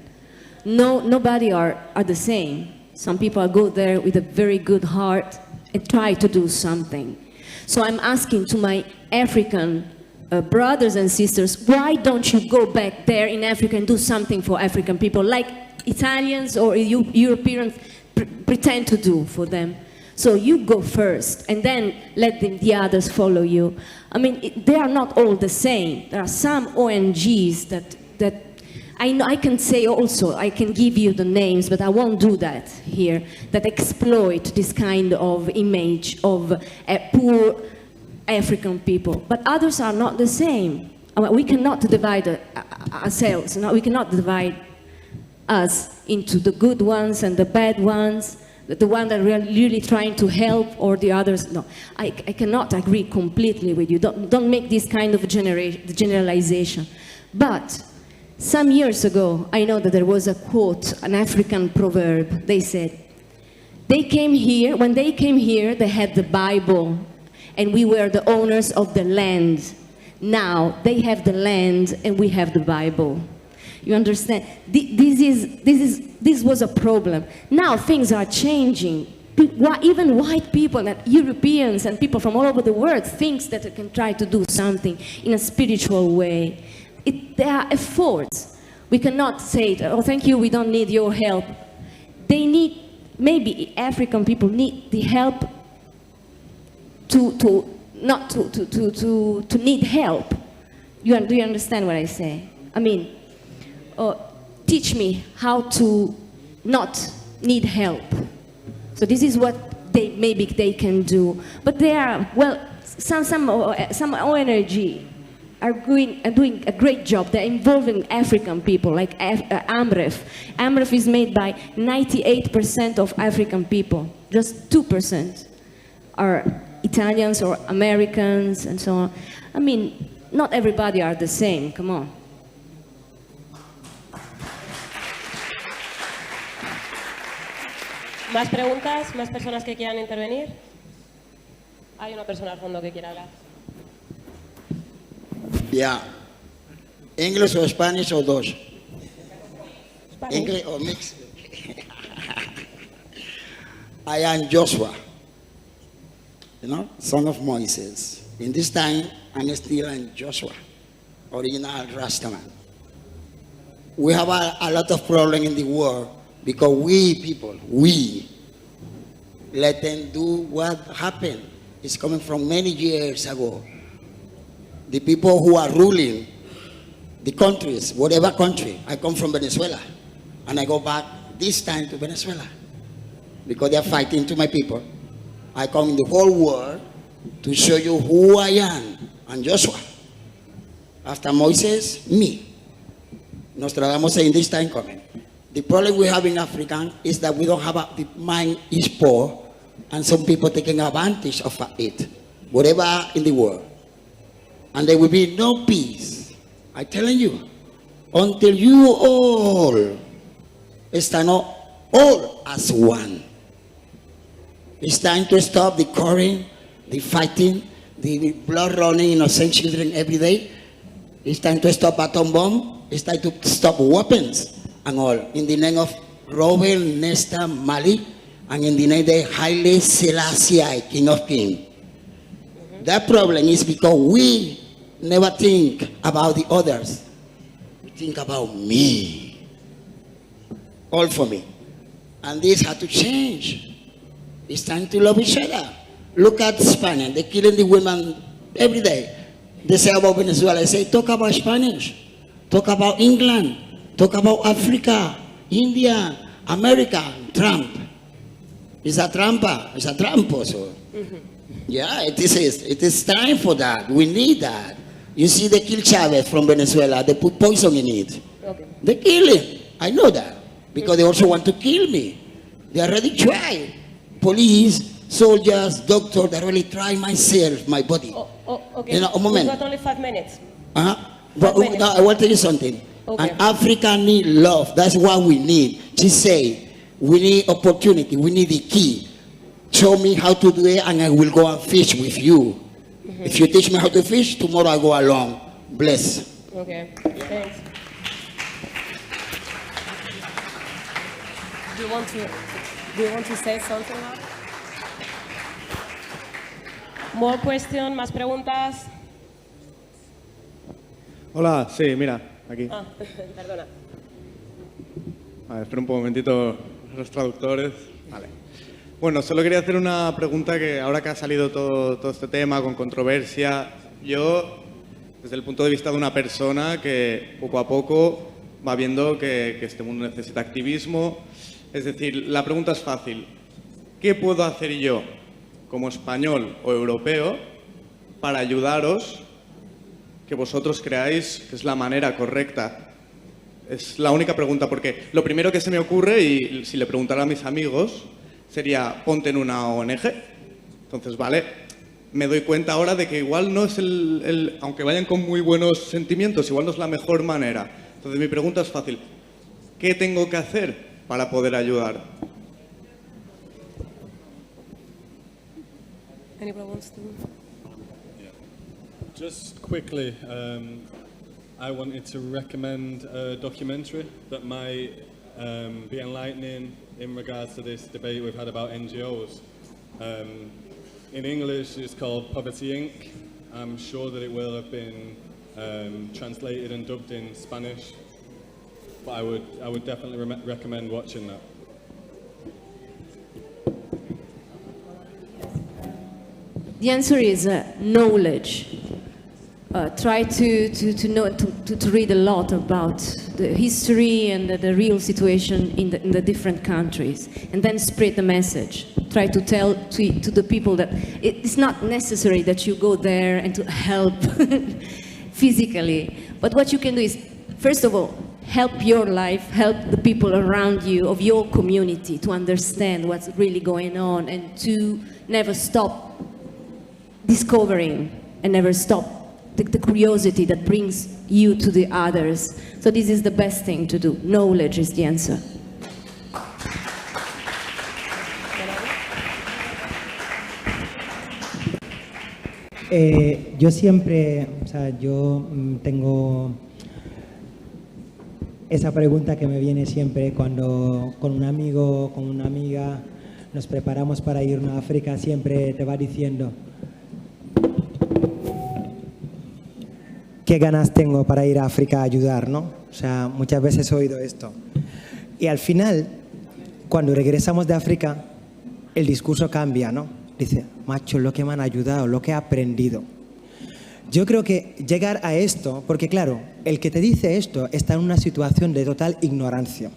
Nobody are the same. Some people go there with a very good heart and try to do something. So I'm asking to my African brothers and sisters, why don't you go back there in Africa and do something for African people, like Italians or Europeans pretend to do for them? So you go first, and then let the others follow you. I mean, they are not all the same. There are some ONGs that I know. I can say also, I can give you the names, but I won't do that here, that exploit this kind of image of poor African people. But others are not the same. I mean, we cannot divide ourselves. No? We cannot divide us into the good ones and the bad ones. The one that we're really trying to help, or the others. No, I cannot agree completely with you. Don't make this kind of generalization. But some years ago, I know that there was a quote, an African proverb. They said, when they came here, they had the Bible, and we were the owners of the land. Now, they have the land, and we have the Bible. You understand? This was a problem. Now things are changing. Even white people and Europeans and people from all over the world think that they can try to do something in a spiritual way. There are efforts. We cannot say, oh, thank you, we don't need your help. They need, maybe African people need the help to need help. Do you understand what I say? I mean, teach me how to not need help. So this is what maybe they can do. But there are, well, some ONG are doing a great job. They're involving African people, like AMREF. AMREF is made by 98% of African people. Just 2% are Italians or Americans and so on. I mean, not everybody are the same, come on. ¿Más preguntas? ¿Más personas que quieran intervenir? Hay una persona al fondo que quiere hablar. Yeah. English or Spanish or dos? Spanish. English or mix? I am Joshua, son of Moses. In this time, I'm still in Joshua, original Rastaman. We have a lot of problems in the world because we let them do what happened. It's coming from many years ago. The people who are ruling the countries, whatever country, I come from Venezuela. and I go back this time to Venezuela because they are fighting to my people. I come in the whole world to show you who I am and Joshua. After Moses, me. Nostradamus saying this time coming. The problem we have in Africa is that we don't have the mind is poor, and some people taking advantage of it, whatever in the world. And there will be no peace, I'm telling you, until you all stand up all as one. It's time to stop the quarreling, the fighting, the blood running, innocent children every day. It's time to stop atom bomb. It's time to stop weapons and all. In the name of Robert Nesta Mali, and in the name of the Haile Selassie, King of Kings. That problem is because we never think about the others. We think about me. All for me. And this had to change. It's time to love each other. Look at Spain. They're killing the women every day. They say about Venezuela. They say, talk about Spanish. Talk about England. Talk about Africa, India, America, Trump. It's a trampa. It's a tramposo. Yeah, it is time for that. We need that. You see, they kill Chavez from Venezuela. They put poison in it. Okay. They kill him. I know that. Because they also want to kill me. They already tried. Police, soldiers, doctors, they really try myself, my body. Okay. You know, a moment. We've got only 5 minutes. But now I want to tell you something. Okay. And Africa need love. That's what we need. She say, we need opportunity. We need the key. Show me how to do it, and I will go and fish with you. If you teach me how to fish, tomorrow I go along. Bless. Okay. Thanks. Do you want to say something now? More questions, más preguntas. Hola, sí, mira, aquí. Perdona. A ver, espera un momentito los traductores. Vale. Bueno, solo quería hacer una pregunta que ahora que ha salido todo este tema con controversia, yo, desde el punto de vista de una persona que poco a poco va viendo que este mundo necesita activismo. Es decir, la pregunta es fácil. ¿Qué puedo hacer yo como español o europeo para ayudaros que vosotros creáis que es la manera correcta? Es la única pregunta, porque lo primero que se me ocurre, y si le preguntara a mis amigos, sería ponte en una ONG. Entonces, vale, me doy cuenta ahora de que igual no es aunque vayan con muy buenos sentimientos, igual no es la mejor manera. Entonces mi pregunta es fácil. ¿Qué tengo que hacer para poder ayudar? Anyone wants to? Yeah. Just quickly, I wanted to recommend a documentary that might be enlightening in regards to this debate we've had about NGOs. In English, it's called Poverty Inc. I'm sure that it will have been translated and dubbed in Spanish, but I would definitely recommend watching that. The answer is knowledge. Try to know, to read a lot about the history and the real situation in the different countries, and then spread the message. Try to tell to the people that it's not necessary that you go there and to help physically, but what you can do is, first of all, help your life, help the people around you, of your community, to understand what's really going on, and to never stop discovering and never stop the curiosity that brings you to the others. So this is the best thing to do. Knowledge is the answer. Yo siempre, o sea, yo tengo esa pregunta que me viene siempre cuando con un amigo, con una amiga nos preparamos para irnos a África, siempre te va diciendo: ¿qué ganas tengo para ir a África a ayudar, no? O sea, muchas veces he oído esto. Y al final, cuando regresamos de África, el discurso cambia, ¿no? Dice, macho, lo que me han ayudado, lo que he aprendido. Yo creo que llegar a esto, porque claro, el que te dice esto está en una situación de total ignorancia.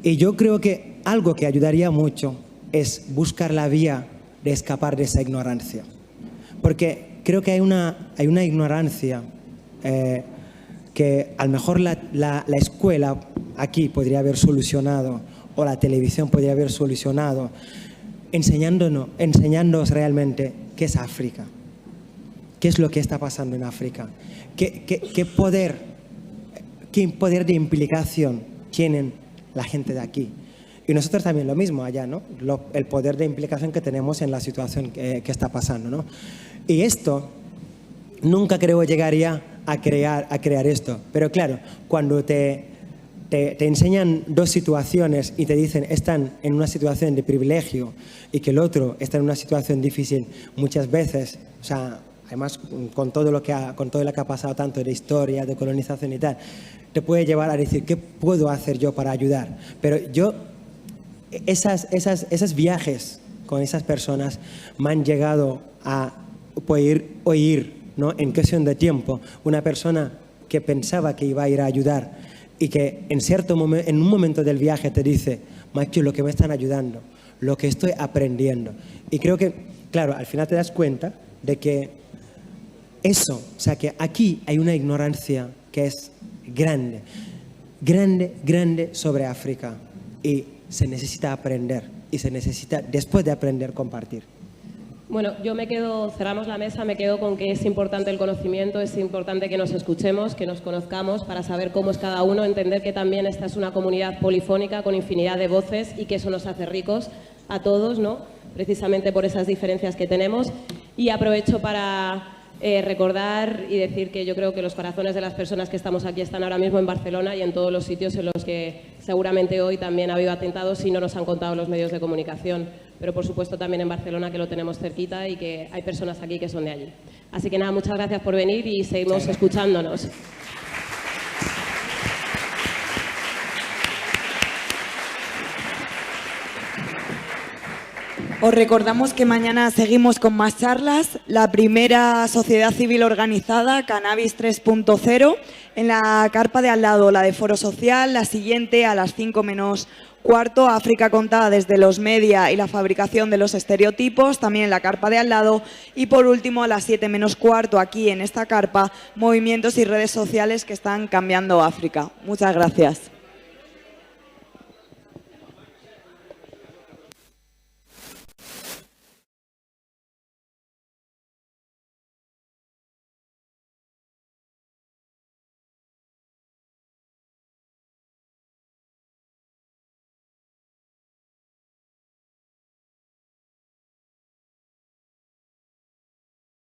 Y yo creo que algo que ayudaría mucho es buscar la vía de escapar de esa ignorancia. Porque creo que hay una ignorancia que a lo mejor la escuela aquí podría haber solucionado, o la televisión podría haber solucionado, enseñándonos realmente qué es África, qué es lo que está pasando en África, qué poder de implicación tienen la gente de aquí. Y nosotros también lo mismo allá, ¿no? El poder de implicación que tenemos en la situación que está pasando, ¿no? Y esto nunca creo llegaría a crear esto. Pero claro, cuando te enseñan dos situaciones y te dicen están en una situación de privilegio y que el otro está en una situación difícil, muchas veces, o sea, además con todo lo que ha pasado tanto de historia, de colonización y tal, te puede llevar a decir ¿qué puedo hacer yo para ayudar? Pero yo, esos viajes con esas personas me han llegado a poder oír, ¿no? En cuestión de tiempo, una persona que pensaba que iba a ir a ayudar y que en un momento del viaje te dice, macho, lo que me están ayudando, lo que estoy aprendiendo. Y creo que, claro, al final te das cuenta de que eso, o sea, que aquí hay una ignorancia que es grande sobre África, y se necesita aprender, y se necesita, después de aprender, compartir. Bueno, cerramos la mesa, me quedo con que es importante el conocimiento, es importante que nos escuchemos, que nos conozcamos para saber cómo es cada uno, entender que también esta es una comunidad polifónica con infinidad de voces y que eso nos hace ricos a todos, ¿no? Precisamente por esas diferencias que tenemos. Y aprovecho para recordar y decir que yo creo que los corazones de las personas que estamos aquí están ahora mismo en Barcelona y en todos los sitios en los que seguramente hoy también ha habido atentados si no nos han contado los medios de comunicación, pero por supuesto también en Barcelona, que lo tenemos cerquita y que hay personas aquí que son de allí. Así que nada, muchas gracias por venir y seguimos escuchándonos. Os recordamos que mañana seguimos con más charlas. La primera, Sociedad Civil Organizada, Cannabis 3.0, en la carpa de al lado, la de Foro Social. La siguiente, a las 5 menos cuarto, África contada desde los media y la fabricación de los estereotipos, también en la carpa de al lado. Y por último, a las 7 menos cuarto, aquí en esta carpa, movimientos y redes sociales que están cambiando África. Muchas gracias.